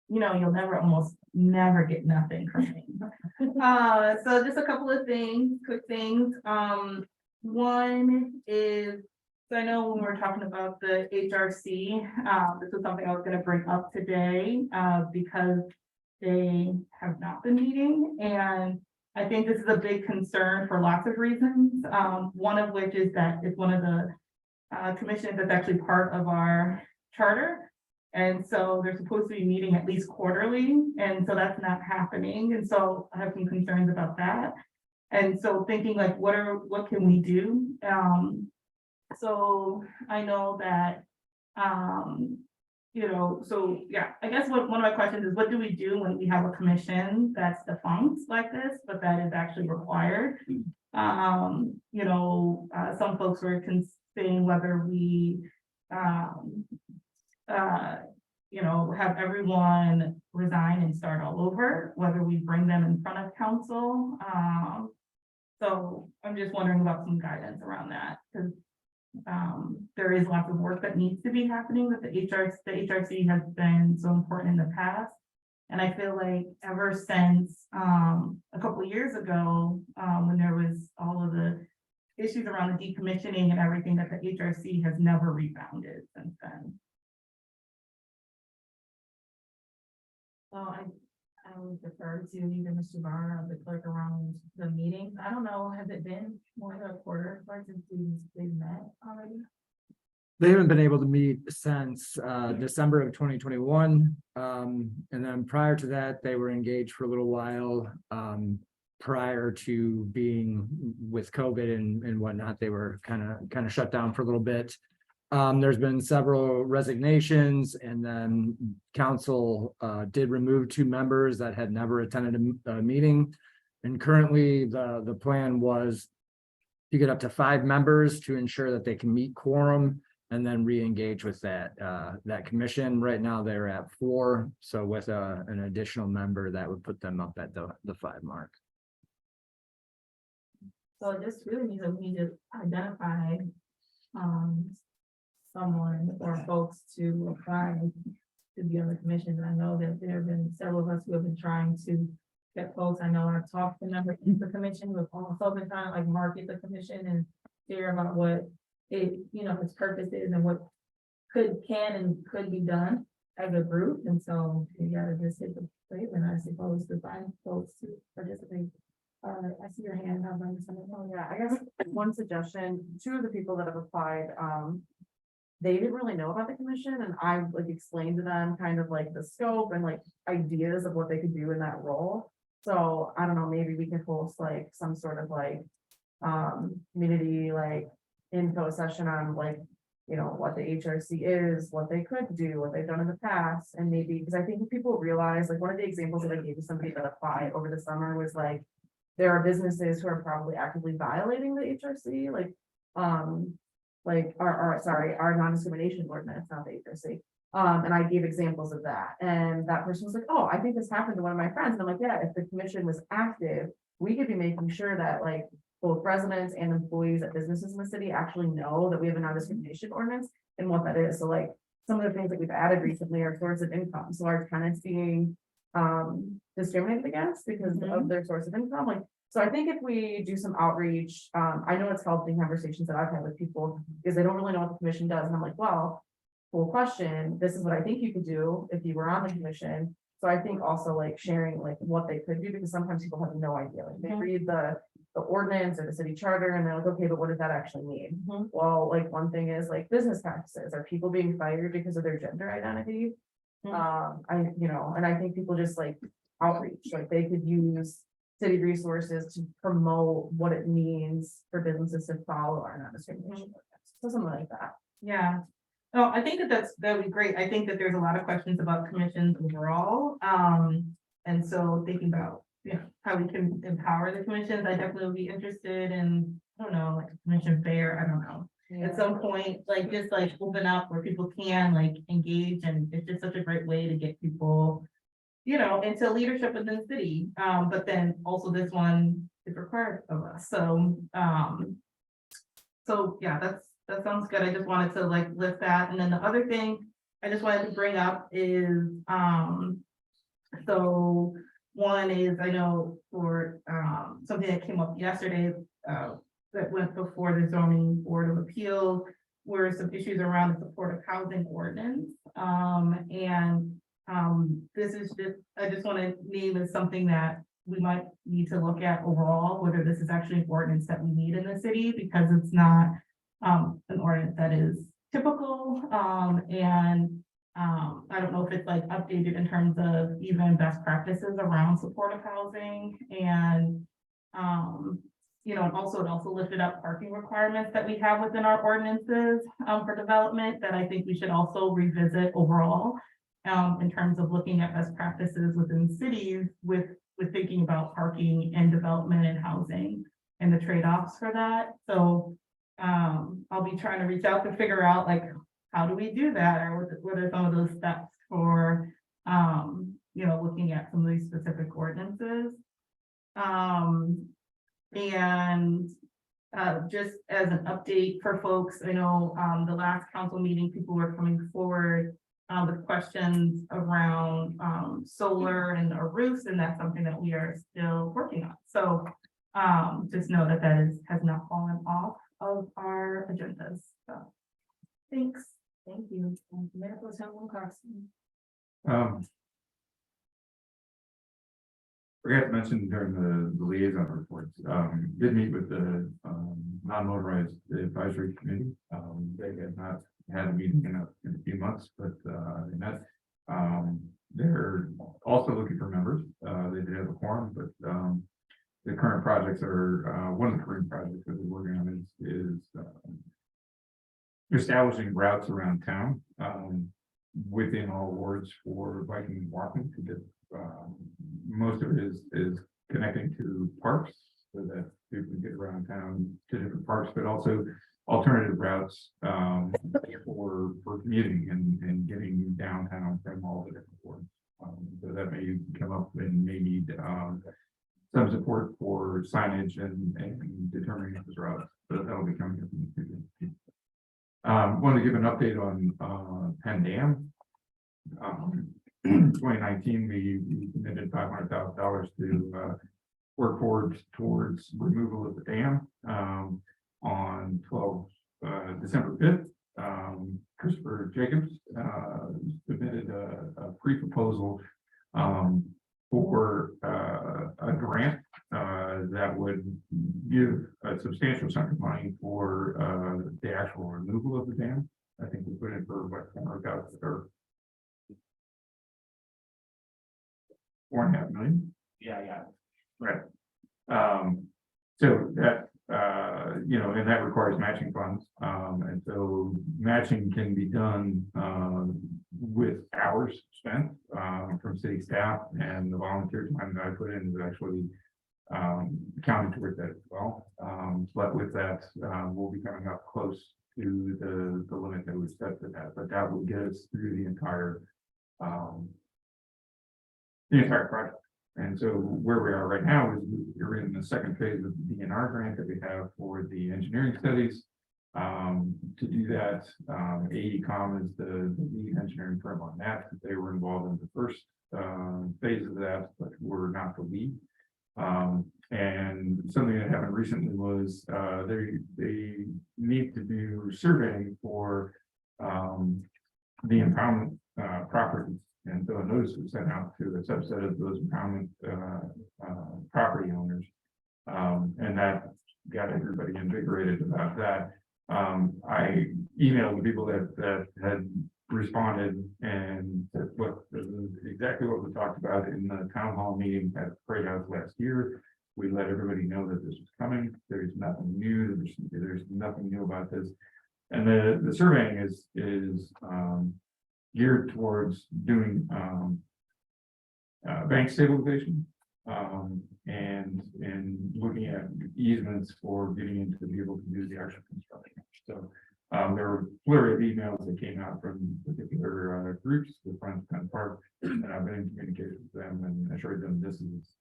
You know, you'll almost never get nothing from me. So just a couple of things, quick things. One is, so I know when we're talking about the HRC, this is something I was gonna bring up today, because they have not been meeting, and I think this is a big concern for lots of reasons. One of which is that it's one of the commissions that's actually part of our charter. And so they're supposed to be meeting at least quarterly, and so that's not happening, and so I have some concerns about that. And so thinking like, what can we do? So I know that, so yeah, I guess one of my questions is, what do we do when we have a commission that's defunct like this, but that is actually required? Some folks were saying whether we, have everyone resign and start all over, whether we bring them in front of council. So I'm just wondering about some guidance around that, because there is lots of work that needs to be happening with the HRC has been so important in the past. And I feel like ever since a couple of years ago, when there was all of the issues around the decommissioning and everything, that the HRC has never rebounded since then. So I would defer to either Mr. Barr or the clerk around the meetings. I don't know, has it been more than a quarter since they've met already? They haven't been able to meet since December of 2021. And then prior to that, they were engaged for a little while. Prior to being with COVID and whatnot, they were kind of shut down for a little bit. There's been several resignations, and then council did remove 2 members that had never attended a meeting. And currently the plan was to get up to 5 members to ensure that they can meet quorum and then re-engage with that commission. Right now they're at 4. So with an additional member, that would put them up at the 5 mark. So this really means that we need to identify someone or folks to apply to be on the commission. And I know that there have been several of us who have been trying to get folks. I know I've talked to members of the commission who have also been trying to like market the commission and hear about what its purpose is and what can and could be done as a group. And so we gotta just hit the plate, and I suppose to find folks to participate. I see your hand. Oh, yeah, I guess one suggestion, 2 of the people that have applied, they didn't really know about the commission, and I like explained to them kind of like the scope and like ideas of what they could do in that role. So I don't know, maybe we can host like some sort of like community like info session on like, what the HRC is, what they could do, what they've done in the past, and maybe, because I think people realize, like one of the examples that I gave to somebody that applied over the summer was like, there are businesses who are probably actively violating the HRC, our non-discrimination ordinance, not the HRC. And I gave examples of that, and that person was like, oh, I think this happened to one of my friends. And I'm like, yeah, if the commission was active, we could be making sure that like both residents and employees at businesses in the city actually know that we have a non-discrimination ordinance and what that is. So like some of the things that we've added recently are source of income. So our tenants being discriminated against because of their source of income. Like, so I think if we do some outreach, I know it's helped in conversations that I've had with people because they don't really know what the commission does. And I'm like, well, cool question. This is what I think you could do if you were on the commission. So I think also like sharing like what they could do, because sometimes people have no idea. Like they read the ordinance or the city charter and they're like, okay, but what does that actually mean? Well, like one thing is like business practices. Are people being fired because of their gender identity? And I think people just like outreach, like they could use city resources to promote what it means for businesses to follow our non-discrimination ordinance. So something like that. Yeah. No, I think that would be great. I think that there's a lot of questions about commissions overall. And so thinking about, how we can empower the commissions, I definitely would be interested in, I don't know, like a commission fair, I don't know. At some point, like just like open up where people can like engage, and it's just such a great way to get people, into leadership within the city. But then also this one is required of us. So yeah, that sounds good. I just wanted to like lift that. And then the other thing I just wanted to bring up is, so one is, I know for something that came up yesterday, that went before the zoning board of appeals, were some issues around the supportive housing ordinance. And this is just, I just want to name as something that we might need to look at overall, whether this is actually an ordinance that we need in the city, because it's not an ordinance that is typical, and I don't know if it's like updated in terms of even best practices around supportive housing and, you know, and also it also lifted up parking requirements that we have within our ordinances, for development that I think we should also revisit overall, in terms of looking at best practices within cities with thinking about parking and development and housing and the trade-offs for that. So, I'll be trying to reach out to figure out like, how do we do that? Or what are some of those steps for, you know, looking at some of these specific ordinances? And just as an update for folks, I know the last council meeting, people were coming forward with questions around solar and our roofs, and that's something that we are still working on. So just know that has not fallen off of our agendas. So thanks. Thank you. Mayor Pro Tem Carson. Forgot to mention during the liaison reports, did meet with the non-motorized advisory committee. They had not had a meeting in a few months, but in that, they're also looking for members. They did have a quorum, but the current projects are, one of the current projects that we're working on is establishing routes around town, within all wards for biking and walking to get, most of it is connecting to parks so that people can get around town to different parks, but also alternative routes, for commuting and getting downtown from all the different wards. So that may come up and may need, some support for signage and determining those routes. So that'll be coming up in the future. Want to give an update on Penn Dam. 2019, we committed $500,000 to work forward towards removal of the dam. On December 5th, Christopher Jacobs submitted a pre-proposal for a grant that would give a substantial sum of money for the actual removal of the dam. I think we put in for what, $400,000 or $4.5 million. Yeah. Right. So that, you know, and that requires matching funds. And so matching can be done with hours spent from city staff, and the volunteer time that I put in is actually counted towards that as well. But with that, we'll be coming up close to the limit that we set for that, but that will get us through the entire project. And so where we are right now is we're in the second phase of the DNR grant that we have for the engineering studies. To do that, AECom is the lead engineering firm on that. They were involved in the first phase of that, but were not the lead. And something that happened recently was they need to do surveying for the impoundment properties. And so a notice was sent out to a subset of those impoundment property owners. And that got everybody invigorated about that. I emailed the people that had responded and said, look, this is exactly what we talked about in the town hall meeting at Parade House last year. We let everybody know that this was coming. There's nothing new. There's nothing new about this. And the surveying is geared towards doing bank stabilization and looking at easements for getting into to be able to do the actual construction. So there were a flurry of emails that came out from particular groups, the Friends of Penn Park, and I've been in communication with them and assured them this is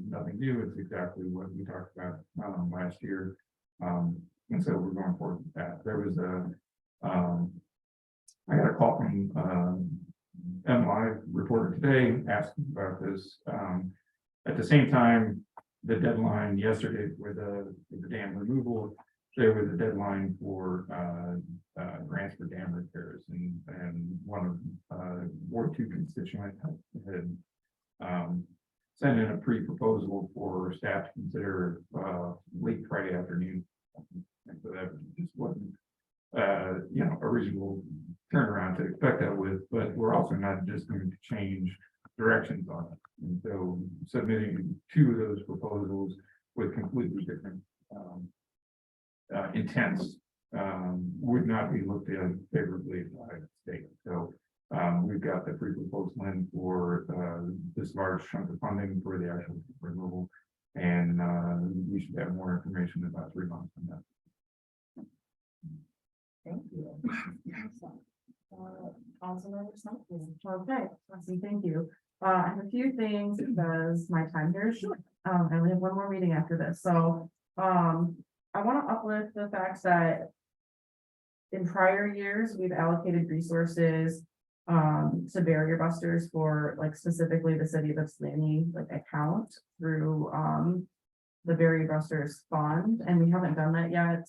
nothing new. It's exactly what we talked about last year. And so we're going forward with that. There was I got a call from MLI reporter today asking about this. At the same time, the deadline yesterday for the dam removal there was a deadline for, grants for dam repairs and one of, Ward 2 constituent had, sent in a pre-proposal for staff to consider, late Friday afternoon. And so that just wasn't, a reasonable turnaround to expect that with, but we're also not just going to change directions on it. And so submitting 2 of those proposals with completely different, intents, would not be looked at favorably by the state. So, we've got the pre-proposal in for, this large chunk of funding for the actual removal. And, we should have more information in about 3 months from that. Thank you. Councilmember Sutton. Okay, Trustee, thank you. I have a few things because my time here is short. I only have one more meeting after this, so, I want to uplift the fact that in prior years, we've allocated resources to barrier busters for like specifically the city of Ypsilanti like account through the Barrier Busters Fund, and we haven't done that yet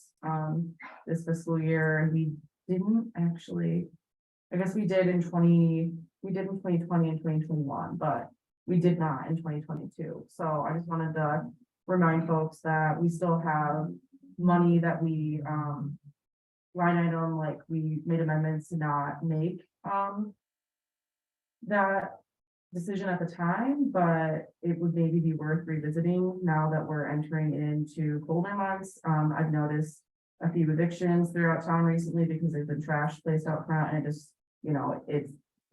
this fiscal year. And we didn't actually, I guess we did in 2020 and 2021, but we did not in 2022. So I just wanted to remind folks that we still have money that we line item, like we made amendments to not make that decision at the time, but it would maybe be worth revisiting now that we're entering into colder months. I've noticed a few evictions throughout town recently because there's been trash placed out front, and it just,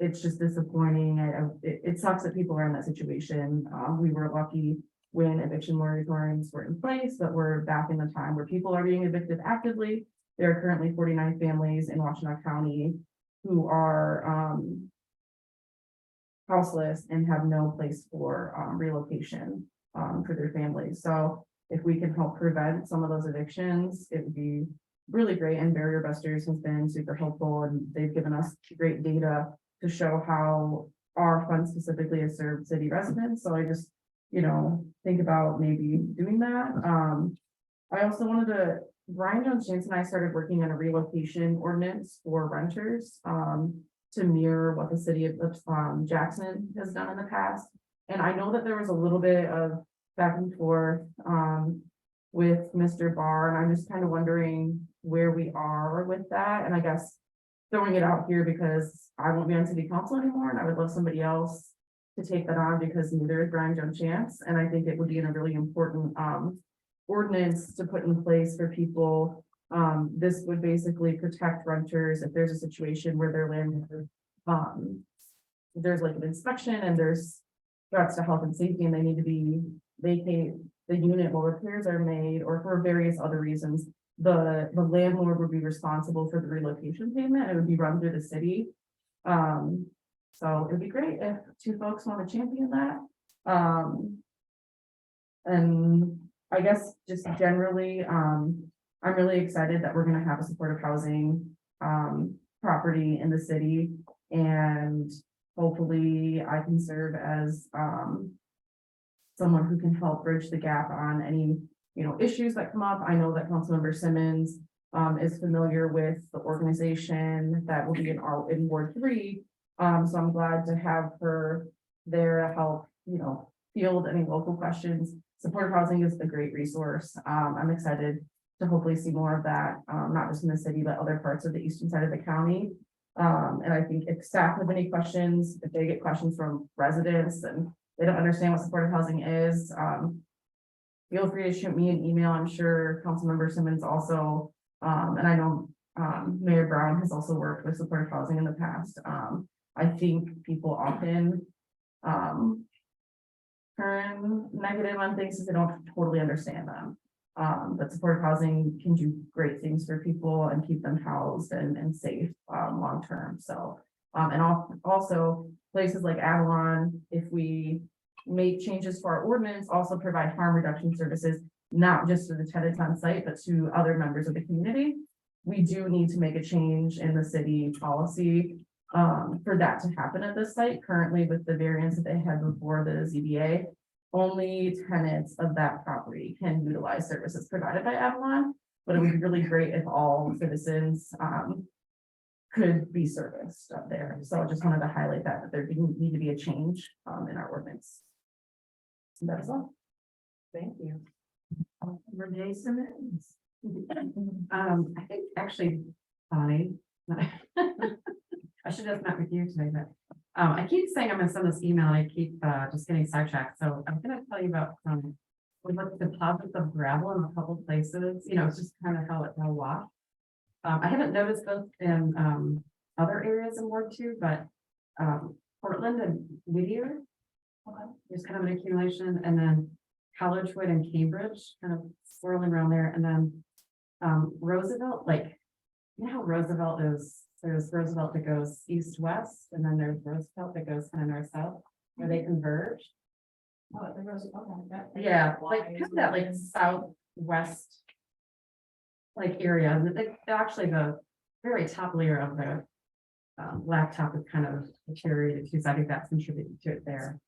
it's just disappointing. It sucks that people are in that situation. We were lucky when eviction moratoriums were in place, but we're back in the time where people are being evicted actively. There are currently 49 families in Washtenaw County who are houseless and have no place for relocation for their families. So if we can help prevent some of those evictions, it would be really great. And Barrier Busters has been super helpful, and they've given us great data to show how our fund specifically has served city residents. So I just, think about maybe doing that. I also wanted to, Brian Jones Chance and I started working on a relocation ordinance for renters to mirror what the city of Jackson has done in the past. And I know that there was a little bit of back and forth with Mr. Barr, and I'm just kind of wondering where we are with that. And I guess throwing it out here because I won't be on city council anymore, and I would love somebody else to take that on because neither is Brian Jones Chance. And I think it would be a really important ordinance to put in place for people. This would basically protect renters if there's a situation where their landlord, there's like an inspection and there's threats to health and safety, and they need to be vacate the unit while repairs are made, or for various other reasons, the landlord would be responsible for the relocation payment. It would be run through the city. So it'd be great if 2 folks want to champion that. And I guess just generally, I'm really excited that we're going to have a supportive housing property in the city, and hopefully I can serve as someone who can help bridge the gap on any issues that come up. I know that Councilmember Simmons is familiar with the organization that will be in Ward 3. So I'm glad to have her there to help field any local questions. Supportive housing is a great resource. I'm excited to hopefully see more of that, not just in the city, but other parts of the eastern side of the county. And I think if staff have any questions, if they get questions from residents and they don't understand what supportive housing is, feel free to shoot me an email. I'm sure Councilmember Simmons also, and I know Mayor Brown has also worked with supportive housing in the past. I think people often turn negative on things because they don't totally understand them. But supportive housing can do great things for people and keep them housed and safe long term. So and also places like Avalon, if we make changes to our ordinance, also provide harm reduction services, not just to the tenants on site, but to other members of the community. We do need to make a change in the city policy for that to happen at this site. Currently, with the variance that they had before the ZBA, only tenants of that property can utilize services provided by Avalon. But it would be really great if all citizens, could be serviced up there. So I just wanted to highlight that there didn't need to be a change, in our ordinance. And that's all. Thank you. Renee Simmons. I think actually, Bonnie. I should have met with you today, but I keep saying I'm gonna send this email and I keep just getting sidetracked. So I'm gonna tell you about we looked at deposits of gravel in a couple places, you know, it's just kind of how it will walk. I haven't noticed those in other areas in Ward 2, but Portland and Whittier. There's kind of an accumulation, and then Collegewood and Cambridge kind of swirling around there, and then Roosevelt, like, you know how Roosevelt is, there's Roosevelt that goes east-west, and then there's Roosevelt that goes kind of north-south, where they converge. Oh, the Roosevelt, Yeah, like kind of that like southwest like area, and actually the very top layer of the laptop is kind of deteriorated too, so I think that's contributed to it there.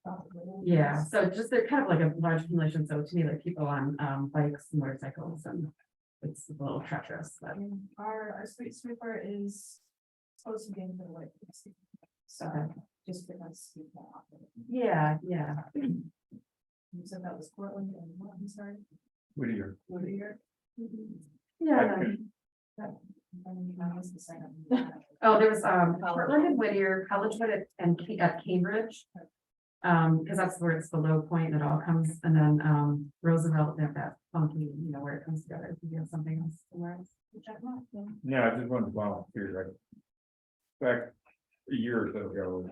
Yeah, so just they're kind of like a large accumulation, so to me, like people on bikes, motorcycles, and it's a little treacherous, but. Our street sweeper is supposed to be in the way. So just because. Yeah. You said that was Portland and what, I'm sorry? Whittier. Whittier? Yeah. Oh, there was Portland and Whittier, Collegewood at Cambridge. Because that's where it's the low point and it all comes, and then Roosevelt, they have that funky, you know, where it comes together. If you have something else somewhere else. Yeah, I just wanted to volunteer, right? Back a year or so ago,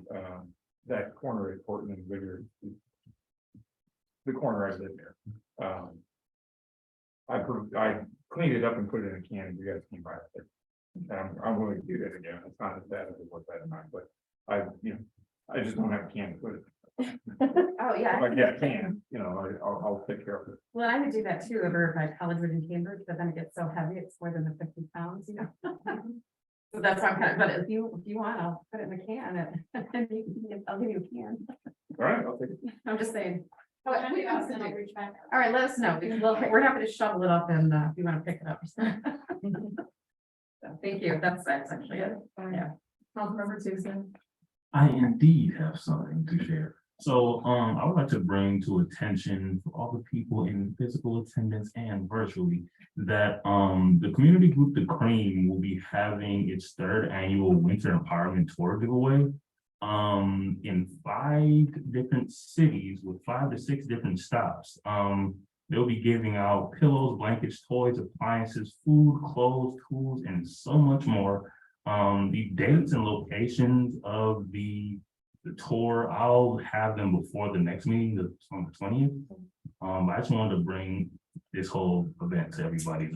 that corner at Portland and Whittier, the corner I lived there. I cleaned it up and put it in a can, and you guys came by it. I'm willing to do that again. It's not as bad as it was that night, but I just don't have a can to put it. Oh, yeah. If I get a can, I'll take care of it. Well, I would do that too over by Collegewood and Cambridge, but then it gets so heavy, it's more than the 50 pounds, you know. So that's why I'm kind of, but if you want, I'll put it in a can and I'll give you a can. All right, I'll take it. I'm just saying. Oh, anything else, then I'll reach back. All right, let us know. We're happy to shovel it up and if you want to pick it up. So, thank you. That's actually it. Yeah. Councilmember Tucson. I indeed have something to share. So I would like to bring to attention for all the people in physical attendance and virtually that the community group The Cream will be having its 3rd annual Winter Empowerment Tour giveaway in 5 different cities with 5 to 6 different stops. They'll be giving out pillows, blankets, toys, appliances, food, clothes, tools, and so much more. The dates and locations of the tour, I'll have them before the next meeting, on the 20th. I just wanted to bring this whole event to everybody's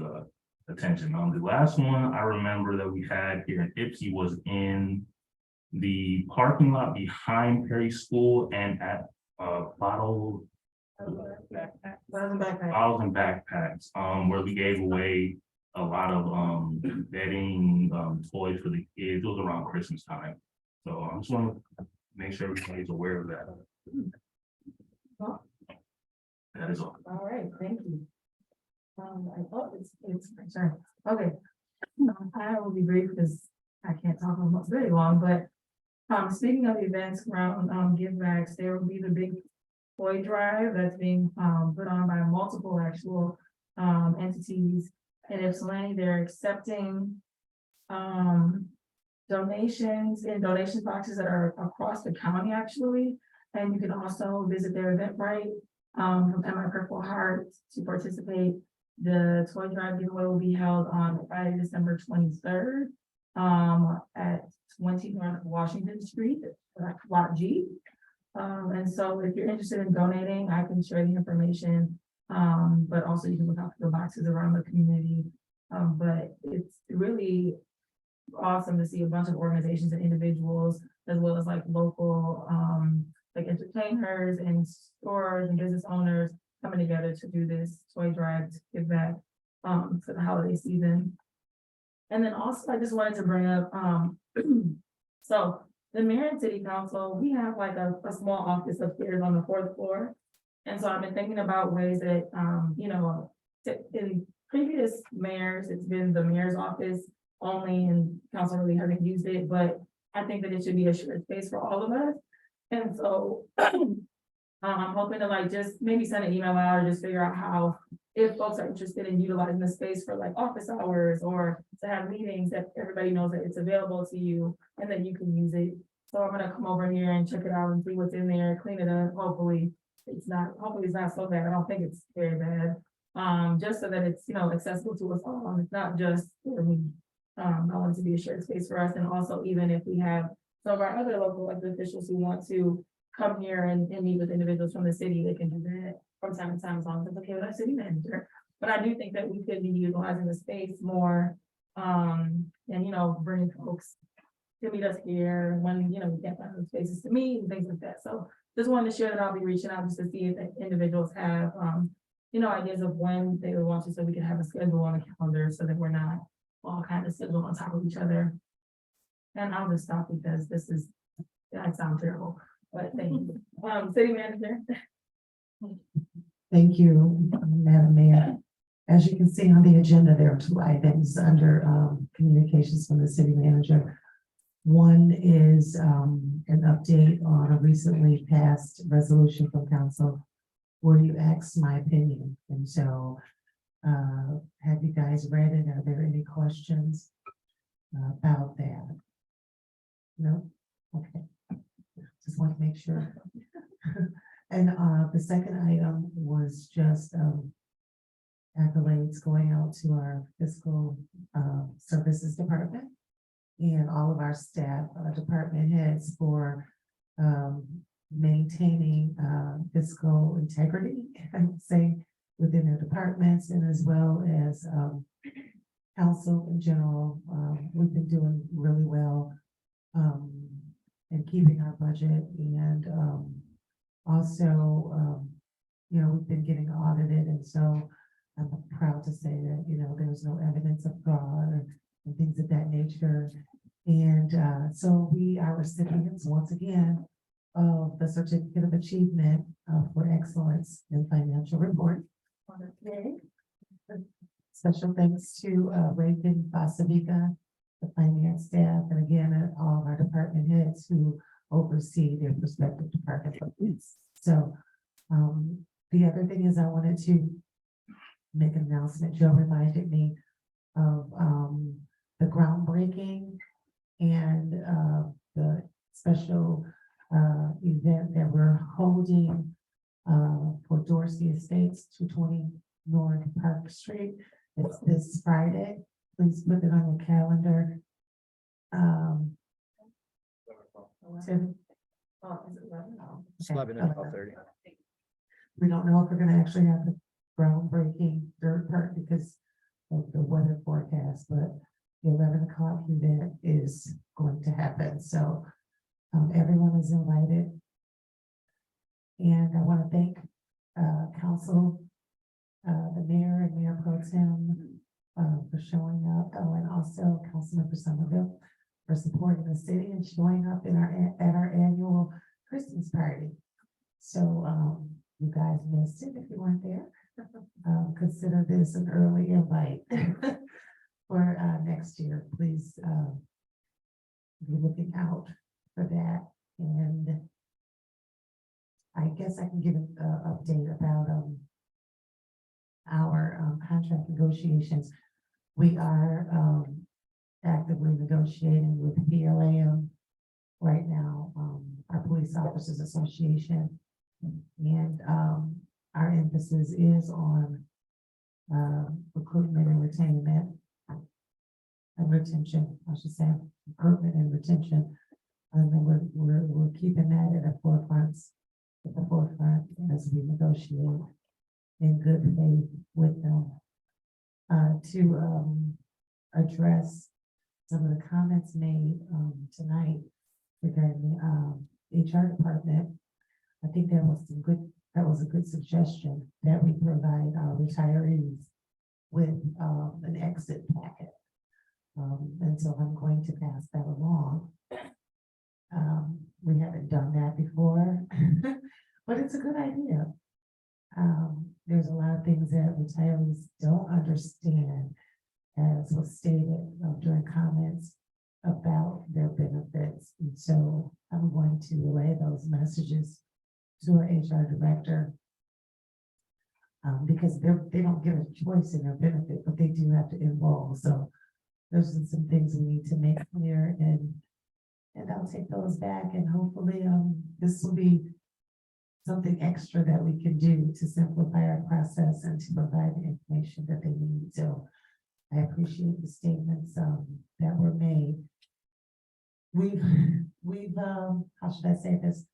attention. The last one I remember that we had here in Ypsi was in the parking lot behind Perry School and at Bottles and Backpacks, where we gave away a lot of bedding, toys for the kids. It was around Christmas time. So I just want to make sure everybody's aware of that. That is all. All right, thank you. I thought it's sorry. Okay. I will be brief because I can't talk very long, but speaking of events around give backs, there will be the big toy drive that's being put on by multiple actual entities in Ypsilanti. They're accepting donations in donation boxes that are across the county actually. And you can also visit their Eventbrite from My Purple Heart to participate. The toy drive giveaway will be held on Friday, December 23rd at 20 North Washington Street, Lot G. And so if you're interested in donating, I can share the information. But also you can look out for the boxes around the community. But it's really awesome to see a bunch of organizations and individuals, as well as like local like entertainers and stores and business owners coming together to do this toy drive to give back for the holiday season. And then also I just wanted to bring up so the mayor and city council, we have like a small office upstairs on the 4th floor. And so I've been thinking about ways that previous mayors, it's been the mayor's office only, and council really hasn't used it, but I think that it should be a shared space for all of us. And so I'm hoping to like just maybe send an email out or just figure out how, if folks are interested in utilizing the space for like office hours or to have meetings, that everybody knows that it's available to you and that you can use it. So I'm gonna come over here and check it out and see what's in there, clean it up. Hopefully it's not so bad. I don't think it's very bad. Just so that it's, accessible to us all. It's not just for me. I want it to be a shared space for us. And also, even if we have some of our other local elected officials who want to come here and meet with individuals from the city, they can do that from time to time, as long as it's okay with our city manager. But I do think that we could be utilizing the space more, and, bringing folks to meet us here when, we can't find those spaces to meet and things like that. So just wanted to share that I'll be reaching out just to see if individuals have, ideas of when they would want to, so we can have a schedule on the calendar so that we're not all kind of scheduled on top of each other. And I'll just stop because that sounds terrible, but thank you. City manager. Thank you, Madam Mayor. As you can see on the agenda, there are two items under communications from the city manager. One is an update on a recently passed resolution from council where you asked my opinion. And so have you guys read it? Are there any questions about that? No? Okay. Just want to make sure. And the second item was just accolades going out to our fiscal services department and all of our staff, department heads for maintaining fiscal integrity, I would say, within their departments, and as well as council in general. We've been doing really well in keeping our budget, and also, we've been getting audited, and so I'm proud to say that, there's no evidence of fraud and things of that nature. And so we are recipients, once again, of the Certificate of Achievement for Excellence in Financial Reporting. Special thanks to Raven Basavica, the finance staff, and again, all of our department heads who oversee their respective departments. So the other thing is I wanted to make an announcement. Joe reminded me of the groundbreaking and the special event that we're holding for Dorsey Estates, 220 North Park Street. It's this Friday. Please put it on your calendar. It's 11 and 12:30. We don't know if we're gonna actually have the groundbreaking dirt part because of the weather forecast, but the 11 o'clock event is going to happen. So everyone is invited. And I want to thank council, the mayor and Mayor Pro Tem for showing up. Oh, and also Councilmember Somerville for supporting the city and showing up in at our annual Christmas party. So you guys missed it if you weren't there. Consider this an early invite for next year. Please be looking out for that. And I guess I can give an update about our contract negotiations. We are actively negotiating with PLAM right now, our Police Officers Association. And our emphasis is on recruitment and retention, I should say, recruitment and retention. And we're keeping that at the forefront as we negotiate in good faith with them. To address some of the comments made tonight regarding the HR department, I think that was a good suggestion that we provide our retirees with an exit packet. And so I'm going to pass that along. We haven't done that before, but it's a good idea. There's a lot of of things that retirees don't understand, as was stated during comments about their benefits. And so I'm going to relay those messages to our HR director. Because they don't get a choice in their benefit, but they do have to enroll. So those are some things we need to make clear, and I'll take those back, and hopefully this will be something extra that we can do to simplify our process and to provide the information that they need. So I appreciate the statements that were made. We've how should I say this?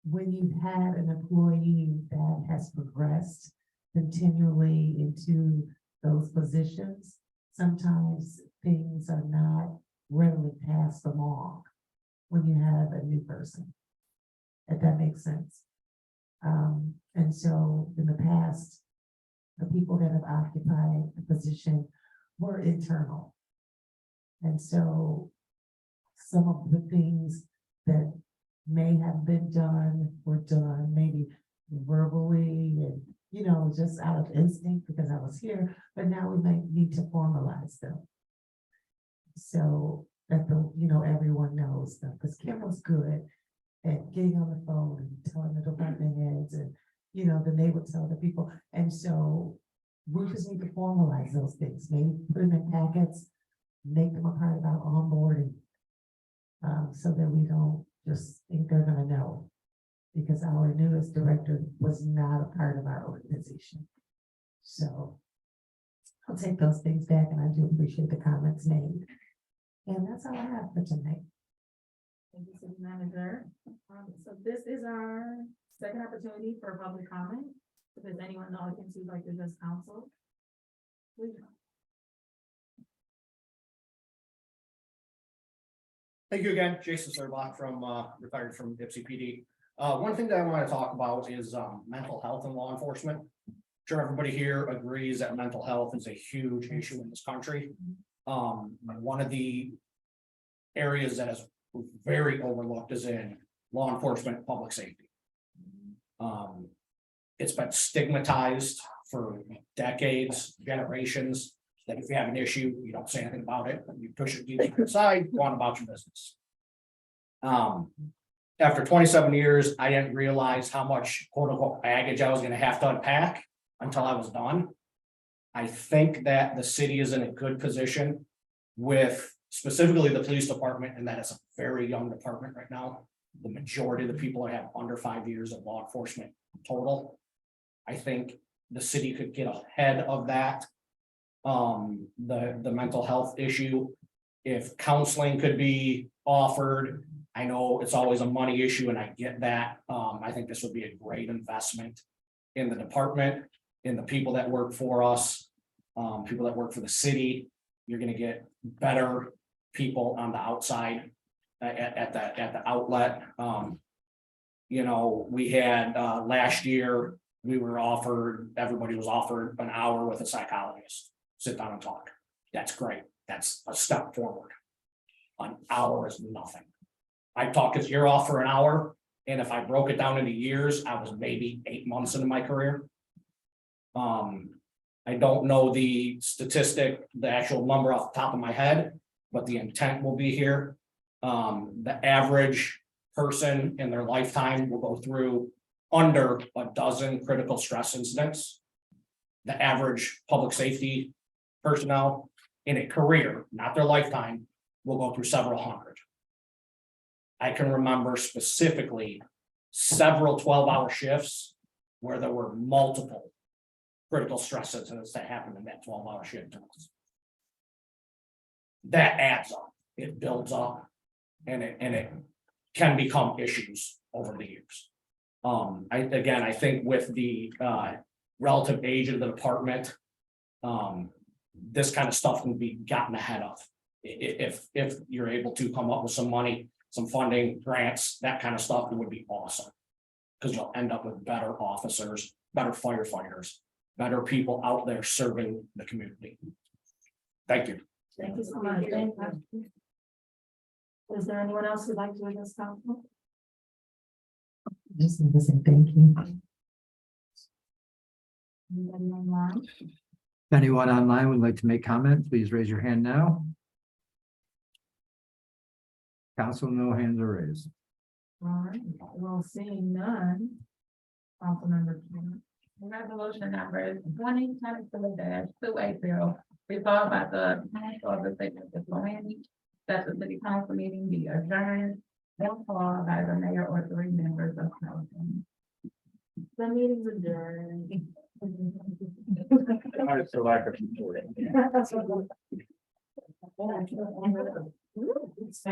When you've had an employee that has progressed continually into those positions, sometimes things are not readily passed along when you have a new person, if that makes sense. And so in the past, the people that have occupied the position were internal. And so some of the things that may have been done were done maybe verbally and, you know, just out of instinct because I was here, but now we might need to formalize them. So that everyone knows them, because Kim was good at getting on the phone and telling the department heads, and, then they would tell the people. And so we just need to formalize those things, maybe put them in packets, make them a part of our onboarding, so that we don't just think they're gonna know, because our newest director was not a part of our organization. So I'll take those things back, and I do appreciate the comments made. And that's all I have for tonight. Thank you, City Manager. So this is our second opportunity for public comment. If there's anyone in the audience who'd like to address council, please. Thank you again, Jason Serbach retired from Ypsi PD. One thing that I want to talk about is mental health in law enforcement. I'm sure everybody here agrees that mental health is a huge issue in this country. One of the areas that is very overlooked is in law enforcement, public safety. It's been stigmatized for decades, generations, that if you have an issue, you don't say anything about it, you push it to the side, go on about your business. After 27 years, I didn't realize how much quote unquote baggage I was gonna have to unpack until I was done. I think that the city is in a good position with specifically the police department, and that is a very young department right now. The majority of the people have under 5 years of law enforcement total. I think the city could get ahead of that. The mental health issue, if counseling could be offered, I know it's always a money issue and I get that. I think this would be a great investment in the department, in the people that work for us, people that work for the city. You're gonna get better people on the outside at the outlet. We had last year, everybody was offered an hour with a psychologist. Sit down and talk. That's great. That's a step forward. An hour is nothing. I talk his ear off for an hour, and if I broke it down into years, I was maybe 8 months into my career. I don't know the statistic, the actual number off the top of my head, but the intent will be here. The average person in their lifetime will go through under a dozen critical stress incidents. The average public safety personnel in a career, not their lifetime, will go through several hundred. I can remember specifically several 12-hour shifts where there were multiple critical stress incidents that happened in that 12-hour shift. That adds up, it builds up, and it can become issues over the years. I think with the relative age of the department, this kind of stuff can be gotten ahead of. If you're able to come up with some money, some funding, grants, that kind of stuff, it would be awesome. Because you'll end up with better officers, better firefighters, better people out there serving the community. Thank you. Thank you so much. Is there anyone else who'd like to address council? Just need to say thank you. Anybody online? If anyone online would like to make comment, please raise your hand now. Council, no hands are raised. All right, well, seeing none. Councilmember King. Resolution number 2022-280, resolved by the council of the city of Ypsilanti, that the city council meeting be adjourned, one call by the mayor or 3 members of council. The meeting's adjourned. I still like it. It's